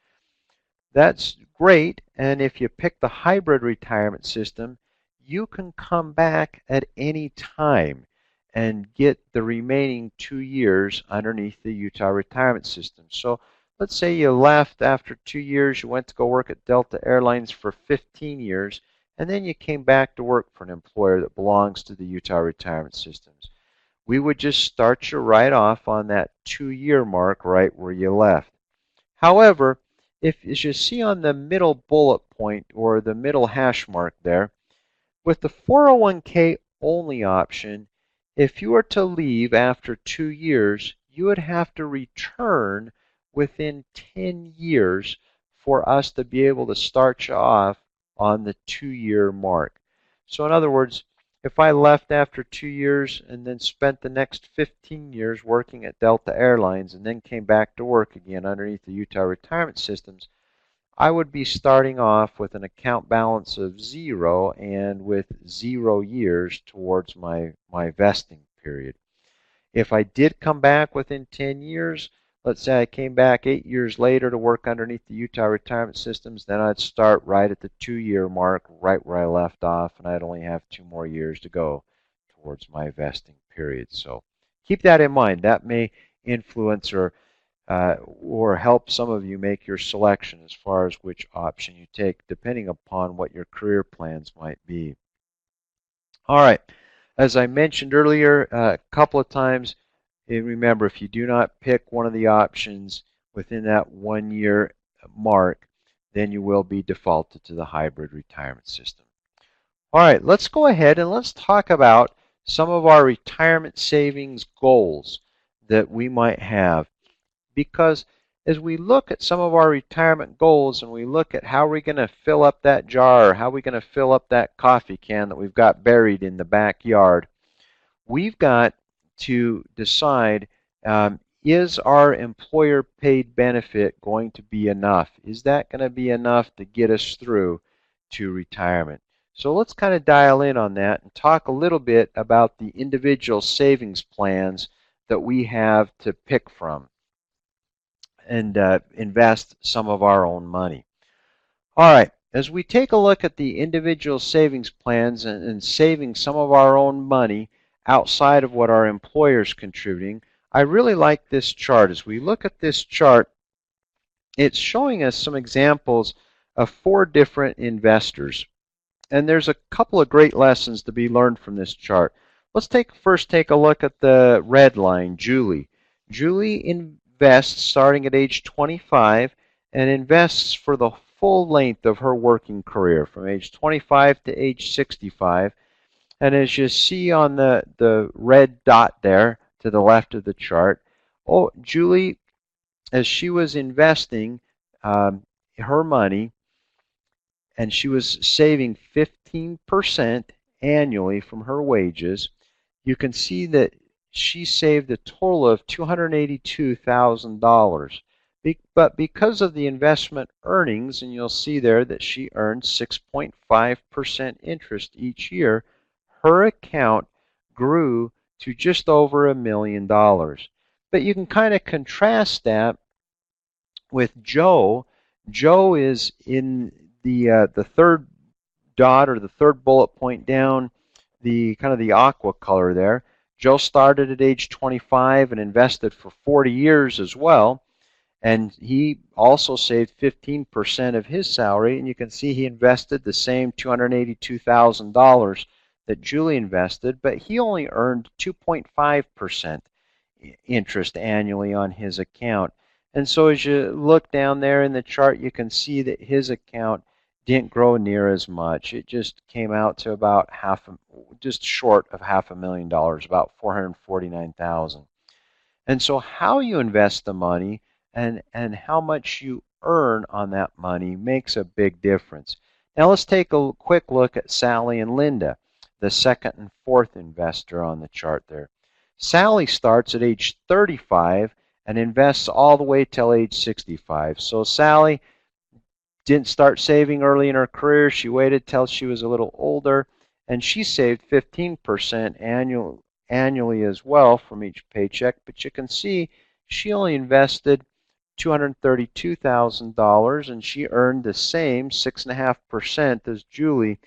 That's great, and if you pick the hybrid retirement system, you can come back at any time and get the remaining 2 years underneath the Utah retirement system. So let's say you left after 2 years, you went to go work at Delta Airlines for 15 years, and then you came back to work for an employer that belongs to the Utah retirement systems. We would just start you right off on that 2-year mark right where you left. However, as you see on the middle bullet point or the middle hash mark there, with the 401k only option, if you were to leave after 2 years, you would have to return within 10 years for us to be able to start you off on the 2-year mark. So in other words, if I left after 2 years and then spent the next 15 years working at Delta Airlines and then came back to work again underneath the Utah retirement systems, I would be starting off with an account balance of 0 and with 0 years towards my vesting period. If I did come back within 10 years, let's say I came back 8 years later to work underneath the Utah retirement systems, then I'd start right at the 2-year mark, right where I left off, and I'd only have 2 more years to go towards my vesting period. So keep that in mind. That may influence or help some of you make your selection as far as which option you take, depending upon what your career plans might be. All right. As I mentioned earlier a couple of times, remember, if you do not pick one of the options within that 1 year mark, then you will be defaulted to the hybrid retirement system. All right, let's go ahead and let's talk about some of our retirement savings goals that we might have. Because as we look at some of our retirement goals and we look at how we're going to fill up that jar, or how we're going to fill up that coffee can that we've got buried in the backyard, we've got to decide, is our employer paid benefit going to be enough? Is that going to be enough to get us through to retirement? So let's kind of dial in on that and talk a little bit about the individual savings plans that we have to pick from and invest some of our own money. All right, as we take a look at the individual savings plans and saving some of our own money outside of what our employer is contributing, I really like this chart. As we look at this chart, it's showing us some examples of 4 different investors. And there's a couple of great lessons to be learned from this chart. Let's first take a look at the red line, Julie. Julie invests starting at age 25 and invests for the full length of her working career, from age 25 to age 65. And as you see on the red dot there to the left of the chart, Julie, as she was investing her money, and she was saving 15% annually from her wages, you can see that she saved a total of $282,000. But because of the investment earnings, and you'll see there that she earned 6.5% interest each year, her account grew to just over $1 million. But you can kind of contrast that with Joe. Joe is in the third dot, or the third bullet point down, the kind of the aqua color there. Joe started at age 25 and invested for 40 years as well, and he also saved 15% of his salary, and you can see he invested the same $282,000 that Julie invested, but he only earned 2.5% interest annually on his account. And so as you look down there in the chart, you can see that his account didn't grow near as much. It just came out to about just short of $500,000, about $449,000. And so how you invest the money and how much you earn on that money makes a big difference. Now let's take a quick look at Sally and Linda, the second and fourth investor on the chart there. Sally starts at age 35 and invests all the way till age 65. So Sally didn't start saving early in her career. She waited till she was a little older, and she saved 15% annually as well from each paycheck. But you can see she only invested $232,000, and she earned the same 6.5% as Julie.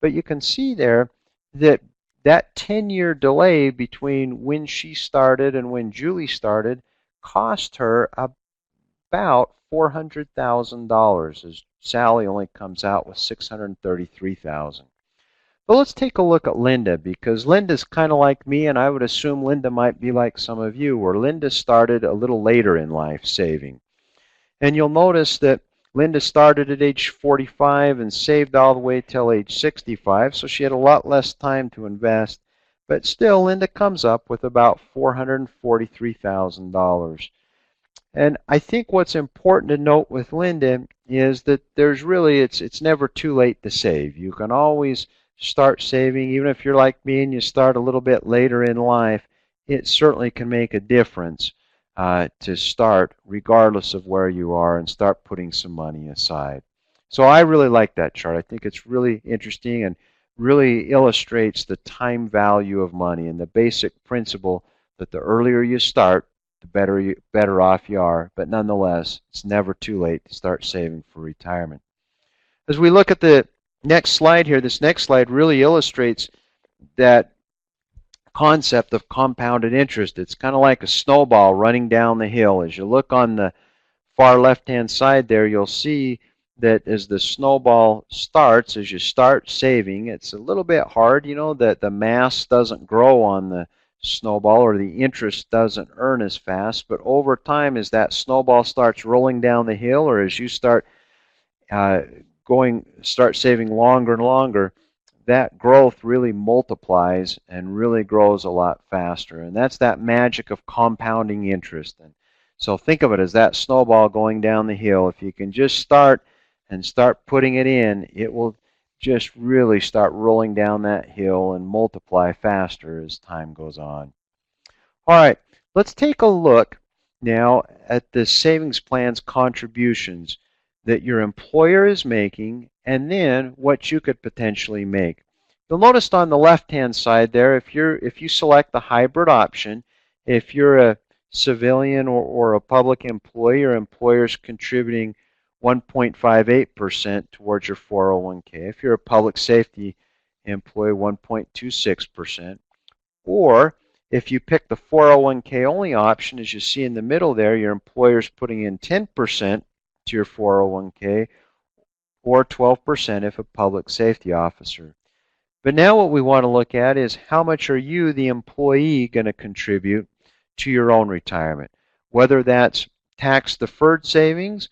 But you can see there that 10-year delay between when she started and when Julie started cost her about $400,000, as Sally only comes out with $633,000. But let's take a look at Linda, because Linda's kind of like me, and I would assume Linda might be like some of you, where Linda started a little later in life saving. And you'll notice that Linda started at age 45 and saved all the way till age 65, so she had a lot less time to invest. But still, Linda comes up with about $443,000. And I think what's important to note with Linda is that it's never too late to save. You can always start saving, even if you're like me and you start a little bit later in life. It certainly can make a difference to start, regardless of where you are, and start putting some money aside. So I really like that chart. I think it's really interesting and really illustrates the time value of money and the basic principle that the earlier you start, the better off you are. But nonetheless, it's never too late to start saving for retirement. As we look at the next slide here, this next slide really illustrates that concept of compounded interest. It's kind of like a snowball running down the hill. As you look on the far left-hand side there, you'll see that as the snowball starts, as you start saving, it's a little bit hard, that the mass doesn't grow on the snowball, or the interest doesn't earn as fast. But over time, as that snowball starts rolling down the hill, or as you start uh, start saving longer and longer, that growth really multiplies and really grows a lot faster. And that's that magic of compounding interest. And so think of it as that snowball going down the hill. If you can just start putting it in, it will just really start rolling down that hill and multiply faster as time goes on. All right, let's take a look now at the savings plan's contributions that your employer is making and then what you could potentially make. You'll notice on the left-hand side there, if you select the hybrid option, if you're a civilian or a public employee, your employer's contributing 1.58% towards your 401k. If you're a public safety employee, 1.26%. Or if you pick the 401k only option, as you see in the middle there, your employer's putting in 10% to your 401k, or 12% if a public safety officer. But now what we want to look at is how much are you, the employee, going to contribute to your own retirement, whether that's tax-deferred savings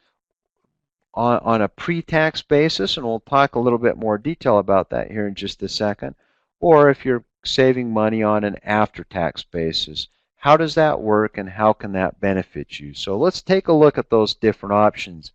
on a pre-tax basis, and we'll talk a little bit more detail about that here in just a second, or if you're saving money on an after-tax basis. How does that work and how can that benefit you? So let's take a look at those different options.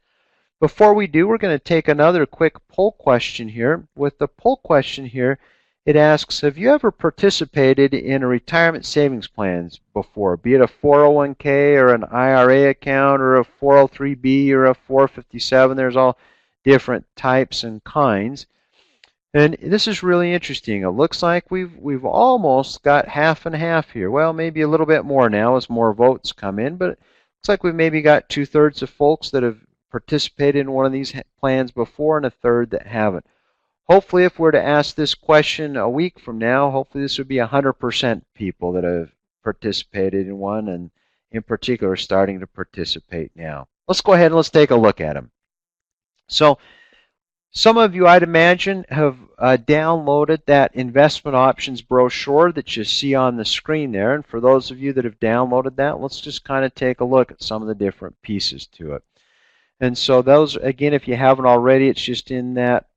Before we do, we're going to take another quick poll question here. With the poll question here, it asks, have you ever participated in a retirement savings plans before, be it a 401k or an IRA account or a 403b or a 457? There's all different types and kinds. And this is really interesting. It looks like we've almost got half and half here. Well, maybe a little bit more now as more votes come in, but it looks like we've maybe got 2/3 of folks that have participated in one of these plans before and a third that haven't. Hopefully, if we're to ask this question a week from now, hopefully this would be 100% people that have participated in one, and in particular starting to participate now. Let's go ahead and let's take a look at them. So some of you, I'd imagine, have downloaded that investment options brochure that you see on the screen there. And for those of you that have downloaded that, let's just kind of take a look at some of the different pieces to it. And so those, again, if you haven't already, it's just in that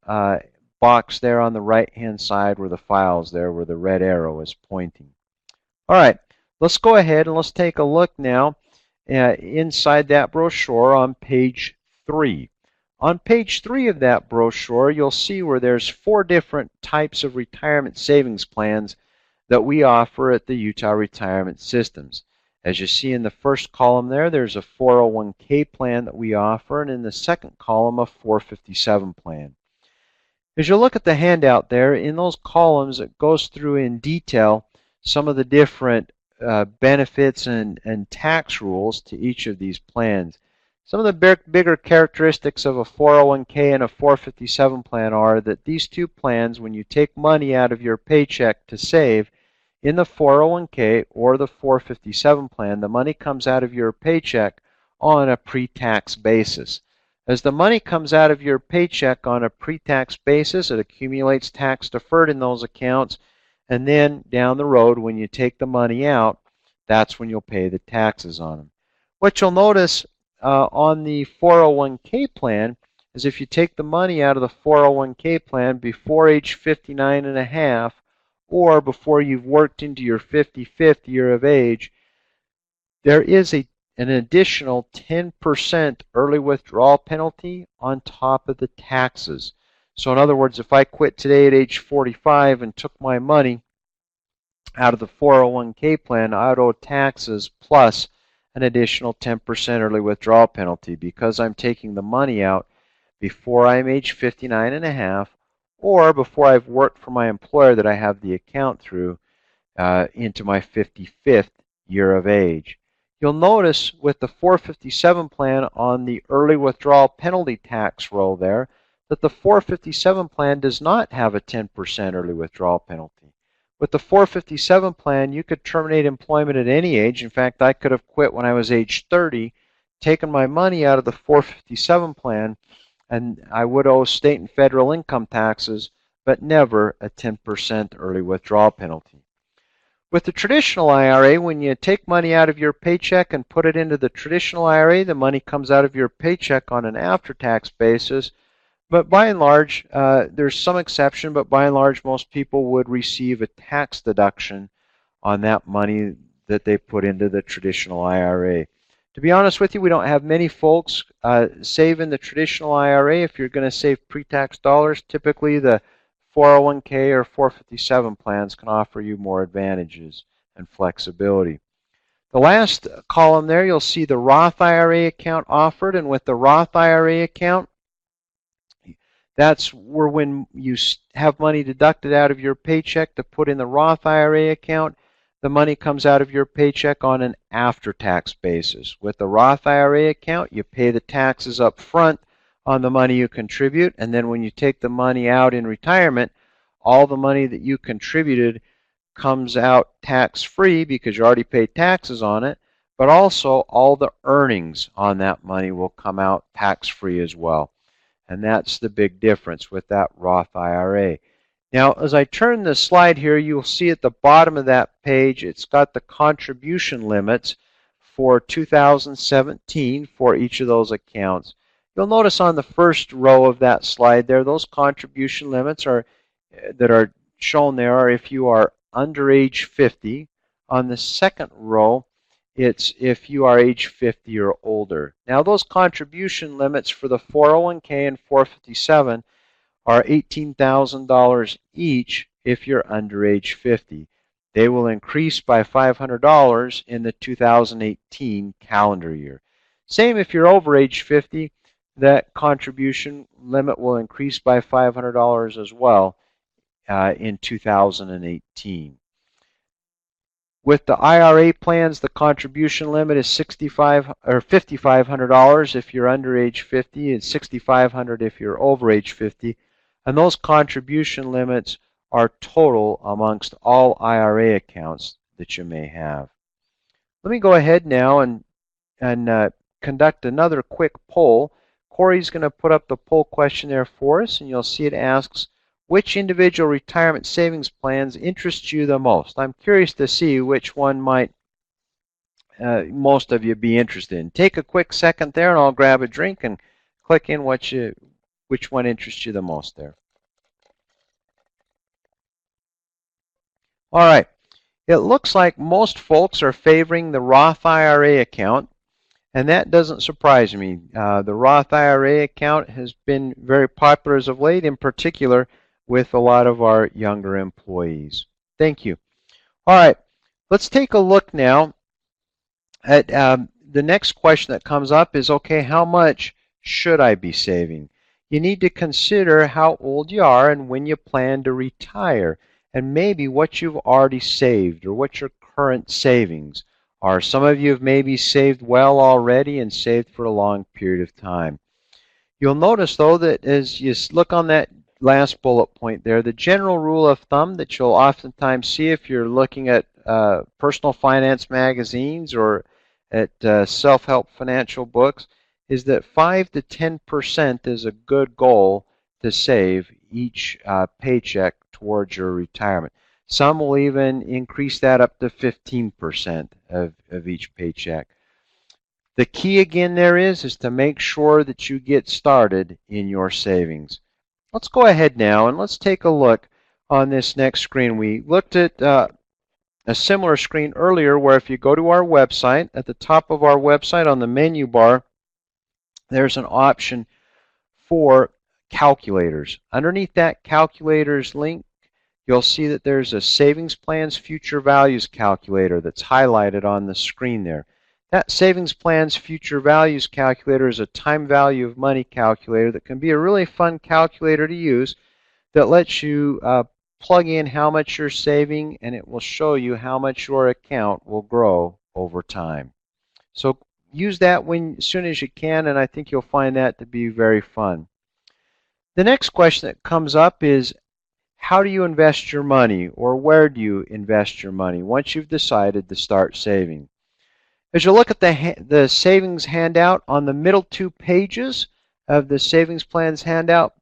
box there on the right-hand side where the file's there, where the red arrow is pointing. All right, let's go ahead and let's take a look now inside that brochure on page 3. On page 3 of that brochure, you'll see where there's 4 different types of retirement savings plans that we offer at the Utah Retirement Systems. As you see in the first column there, there's a 401k plan that we offer, and in the second column, a 457 plan. As you look at the handout there, in those columns, it goes through in detail some of the different benefits and tax rules to each of these plans. Some of the bigger characteristics of a 401k and a 457 plan are that these two plans, when you take money out of your paycheck to save, in the 401k or the 457 plan, the money comes out of your paycheck on a pre-tax basis. As the money comes out of your paycheck on a pre-tax basis, it accumulates tax deferred in those accounts, and then down the road, when you take the money out, that's when you'll pay the taxes on them. What you'll notice on the 401k plan is if you take the money out of the 401k plan before age 59 and a half, or before you've worked into your 55th year of age, there is an additional 10% early withdrawal penalty on top of the taxes. So in other words, if I quit today at age 45 and took my money out of the 401k plan, I'd owe taxes plus an additional 10% early withdrawal penalty because I'm taking the money out before I'm age 59 and a half, or before I've worked for my employer that I have the account through into my 55th year of age. You'll notice with the 457 plan on the early withdrawal penalty tax row there that the 457 plan does not have a 10% early withdrawal penalty. With the 457 plan, you could terminate employment at any age. In fact, I could have quit when I was age 30, taken my money out of the 457 plan, and I would owe state and federal income taxes, but never a 10% early withdrawal penalty. With the traditional IRA, when you take money out of your paycheck and put it into the traditional IRA, the money comes out of your paycheck on an after-tax basis. But by and large, there's some exception, but by and large, most people would receive a tax deduction on that money that they put into the traditional IRA. To be honest with you, we don't have many folks save in the traditional IRA. If you're going to save pre-tax dollars, typically the 401k or 457 plans can offer you more advantages and flexibility. The last column there, you'll see the Roth IRA account offered, and with the Roth IRA account, that's where when you have money deducted out of your paycheck to put in the Roth IRA account, the money comes out of your paycheck on an after-tax basis. With the Roth IRA account, you pay the taxes up front on the money you contribute, and then when you take the money out in retirement, all the money that you contributed comes out tax-free because you already paid taxes on it, but also all the earnings on that money will come out tax-free as well. And that's the big difference with that Roth IRA. Now, as I turn the slide here, you'll see at the bottom of that page, it's got the contribution limits for 2017 for each of those accounts. You'll notice on the first row of that slide there, those contribution limits that are shown there are if you are under age 50. On the second row, it's if you are age 50 or older. Now, those contribution limits for the 401k and 457 are $18,000 each if you're under age 50. They will increase by $500 in the 2018 calendar year. Same if you're over age 50, that contribution limit will increase by $500 as well in 2018. With the IRA plans, the contribution limit is $5,500 if you're under age 50 and $6,500 if you're over age 50. And those contribution limits are total amongst all IRA accounts that you may have. Let me go ahead now and conduct another quick poll. Corey's going to put up the poll question there for us, and you'll see it asks, which individual retirement savings plans interest you the most? I'm curious to see which one might most of you be interested in. Take a quick second there and I'll grab a drink and click in which one interests you the most there. All right. It looks like most folks are favoring the Roth IRA account, and that doesn't surprise me. The Roth IRA account has been very popular as of late, in particular with a lot of our younger employees. Thank you. All right, let's take a look now at the next question that comes up is, okay, how much should I be saving? You need to consider how old you are and when you plan to retire, and maybe what you've already saved or what your current savings are. Some of you have maybe saved well already and saved for a long period of time. You'll notice, though, that as you look on that last bullet point there, the general rule of thumb that you'll oftentimes see if you're looking at personal finance magazines or at self-help financial books is that 5 to 10% is a good goal to save each paycheck towards your retirement. Some will even increase that up to 15% of each paycheck. The key again there is to make sure that you get started in your savings. Let's go ahead now and let's take a look on this next screen. We looked at a similar screen earlier where if you go to our website, at the top of our website on the menu bar, there's an option for calculators. Underneath that calculators link, you'll see that there's a Savings Plans Future Values calculator that's highlighted on the screen there. That Savings Plans Future Values calculator is a time value of money calculator that can be a really fun calculator to use that lets you plug in how much you're saving, and it will show you how much your account will grow over time. So use that as soon as you can, and I think you'll find that to be very fun. The next question that comes up is, how do you invest your money, or where do you invest your money once you've decided to start saving? As you look at the savings handout on the middle 2 pages of the Savings Plans handout,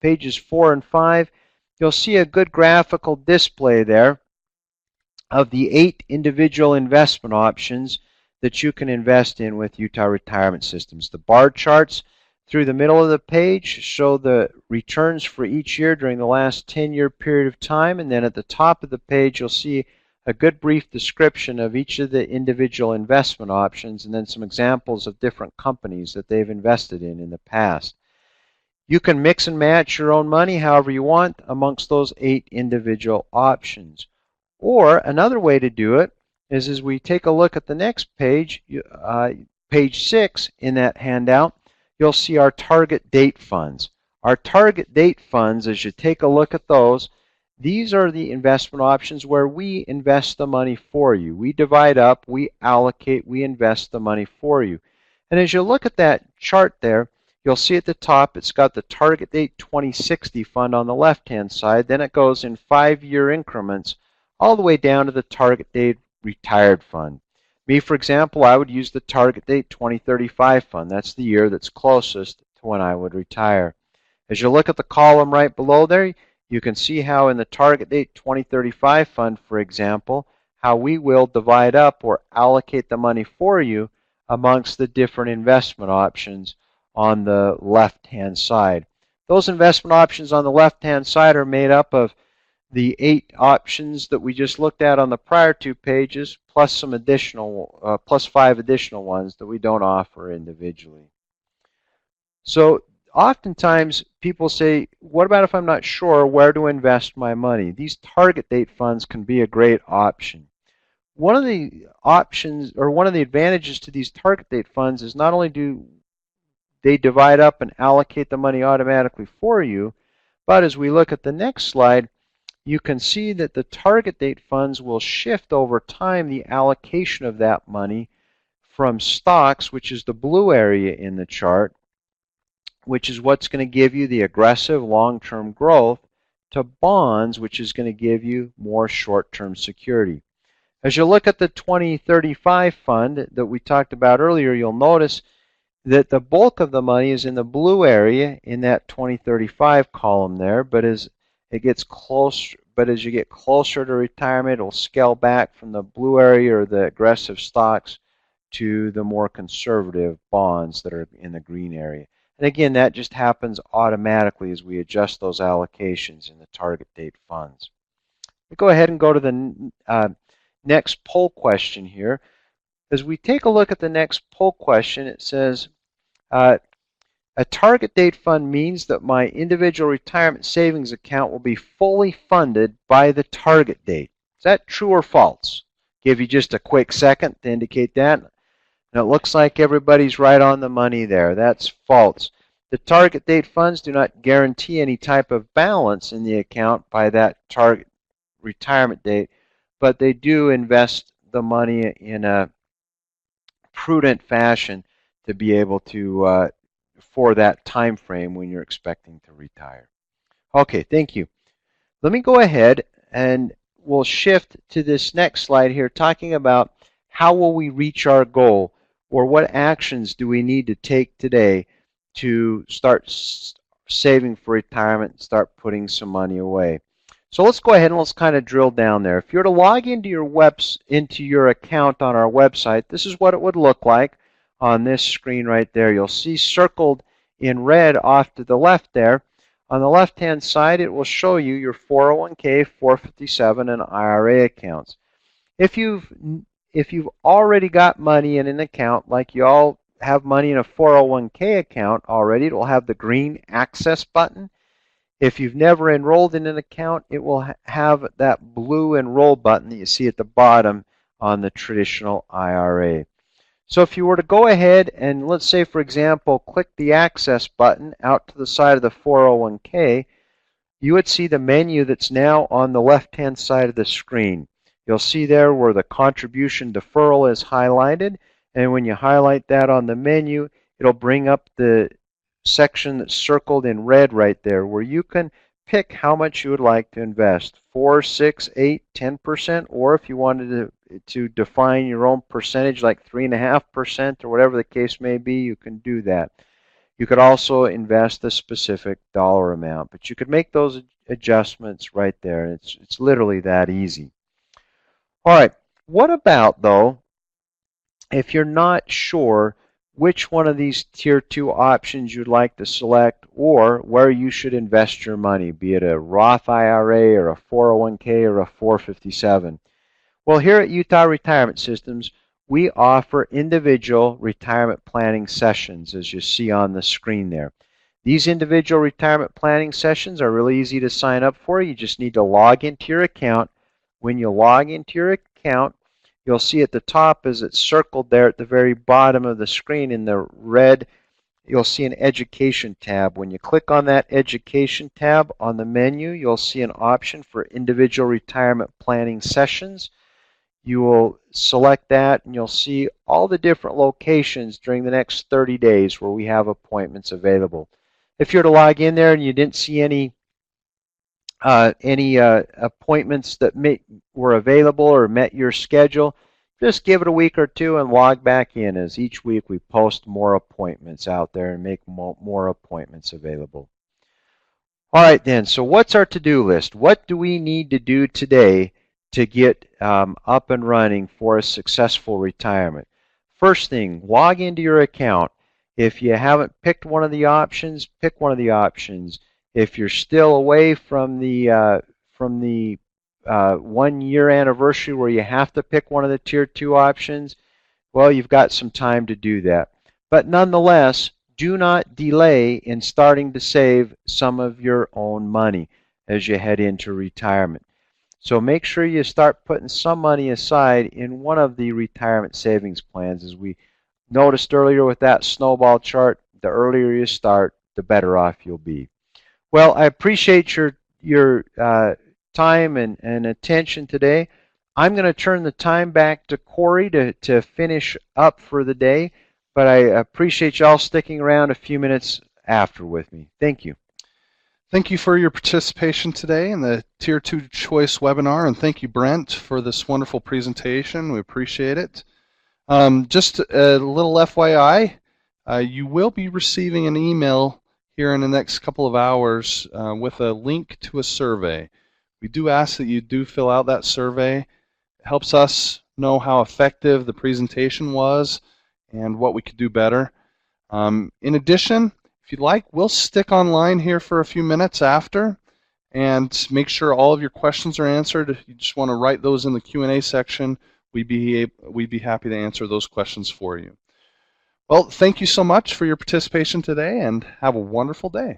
pages 4 and 5, you'll see a good graphical display there of the 8 individual investment options that you can invest in with Utah Retirement Systems. The bar charts through the middle of the page show the returns for each year during the last 10-year period of time, and then at the top of the page you'll see a good brief description of each of the individual investment options and then some examples of different companies that they've invested in the past. You can mix and match your own money however you want amongst those 8 individual options. Or another way to do it is as we take a look at the next page, page 6 in that handout, you'll see our target date funds. Our target date funds, as you take a look at those, these are the investment options where we invest the money for you. We divide up, we allocate, we invest the money for you. And as you look at that chart there, you'll see at the top it's got the target date 2060 fund on the left-hand side. Then it goes in 5-year increments all the way down to the target date retired fund. Me, for example, I would use the target date 2035 fund. That's the year that's closest to when I would retire. As you look at the column right below there, you can see how in the target date 2035 fund, for example, how we will divide up or allocate the money for you amongst the different investment options on the left-hand side. Those investment options on the left-hand side are made up of the 8 options that we just looked at on the prior 2 pages, plus some additional, plus 5 additional ones that we don't offer individually. So oftentimes people say, what about if I'm not sure where to invest my money? These target date funds can be a great option. One of the options, or one of the advantages to these target date funds is not only do they divide up and allocate the money automatically for you, but as we look at the next slide, you can see that the target date funds will shift over time the allocation of that money from stocks, which is the blue area in the chart, which is what's going to give you the aggressive long-term growth, to bonds, which is going to give you more short-term security. As you look at the 2035 fund that we talked about earlier, you'll notice that the bulk of the money is in the blue area in that 2035 column there, but as you get closer to retirement, it'll scale back from the blue area or the aggressive stocks to the more conservative bonds that are in the green area. And again, that just happens automatically as we adjust those allocations in the target date funds. We go ahead and go to the next poll question here. As we take a look at the next poll question, it says, a target date fund means that my individual retirement savings account will be fully funded by the target date. Is that true or false? Give you just a quick second to indicate that. And it looks like everybody's right on the money there. That's false. The target date funds do not guarantee any type of balance in the account by that target retirement date, but they do invest the money in a prudent fashion to be able to for that time frame when you're expecting to retire. Okay, thank you. Let me go ahead and we'll shift to this next slide here, talking about how will we reach our goal, or what actions do we need to take today to start saving for retirement and start putting some money away. So let's go ahead and let's kind of drill down there. If you're to log into your account on our website, this is what it would look like on this screen right there. You'll see circled in red off to the left there. On the left-hand side, it will show you your 401k, 457, and IRA accounts. If you've already got money in an account, like you all have money in a 401k account already, it will have the green access button. If you've never enrolled in an account, it will have that blue enroll button that you see at the bottom on the traditional IRA. So if you were to go ahead and, let's say for example, click the access button out to the side of the 401k, you would see the menu that's now on the left-hand side of the screen. You'll see there where the contribution deferral is highlighted, and when you highlight that on the menu, it'll bring up the section that's circled in red right there, where you can pick how much you would like to invest, 4, 6, 8, 10%, or if you wanted to define your own percentage like 3.5% or whatever the case may be, you can do that. You could also invest a specific dollar amount, but you could make those adjustments right there. It's literally that easy. All right, what about, though, if you're not sure which one of these Tier 2 options you'd like to select or where you should invest your money, be it a Roth IRA or a 401k or a 457? Well, here at Utah Retirement Systems, we offer individual retirement planning sessions, as you see on the screen there. These individual retirement planning sessions are really easy to sign up for. You just need to log into your account. When you log into your account, you'll see at the top, as it's circled there at the very bottom of the screen in the red, you'll see an education tab. When you click on that education tab on the menu, you'll see an option for individual retirement planning sessions. You will select that and you'll see all the different locations during the next 30 days where we have appointments available. If you're to log in there and you didn't see any appointments that were available or met your schedule, just give it a week or two and log back in, as each week we post more appointments out there and make more appointments available. All right then, so what's our to-do list? What do we need to do today to get up and running for a successful retirement? First thing, log into your account. If you haven't picked one of the options, pick one of the options. If you're still away from the 1 year anniversary where you have to pick one of the Tier 2 options, well, you've got some time to do that. But nonetheless, do not delay in starting to save some of your own money as you head into retirement. So make sure you start putting some money aside in one of the retirement savings plans. As we noticed earlier with that snowball chart, the earlier you start, the better off you'll be. Well, I appreciate your time and attention today. I'm going to turn the time back to Corey to finish up for the day, but I appreciate y'all sticking around a few minutes after with me. Thank you. Thank you for your participation today in the Tier 2 Choice webinar, and thank you, Brent, for this wonderful presentation. We appreciate it. Just a little FYI, you will be receiving an email here in the next couple of hours with a link to a survey. We do ask that you do fill out that survey. It helps us know how effective the presentation was and what we could do better. In addition, if you'd like, we'll stick online here for a few minutes after and make sure all of your questions are answered. If you just want to write those in the Q&A section, we'd be happy to answer those questions for you. Well, thank you so much for your participation today, and have a wonderful day.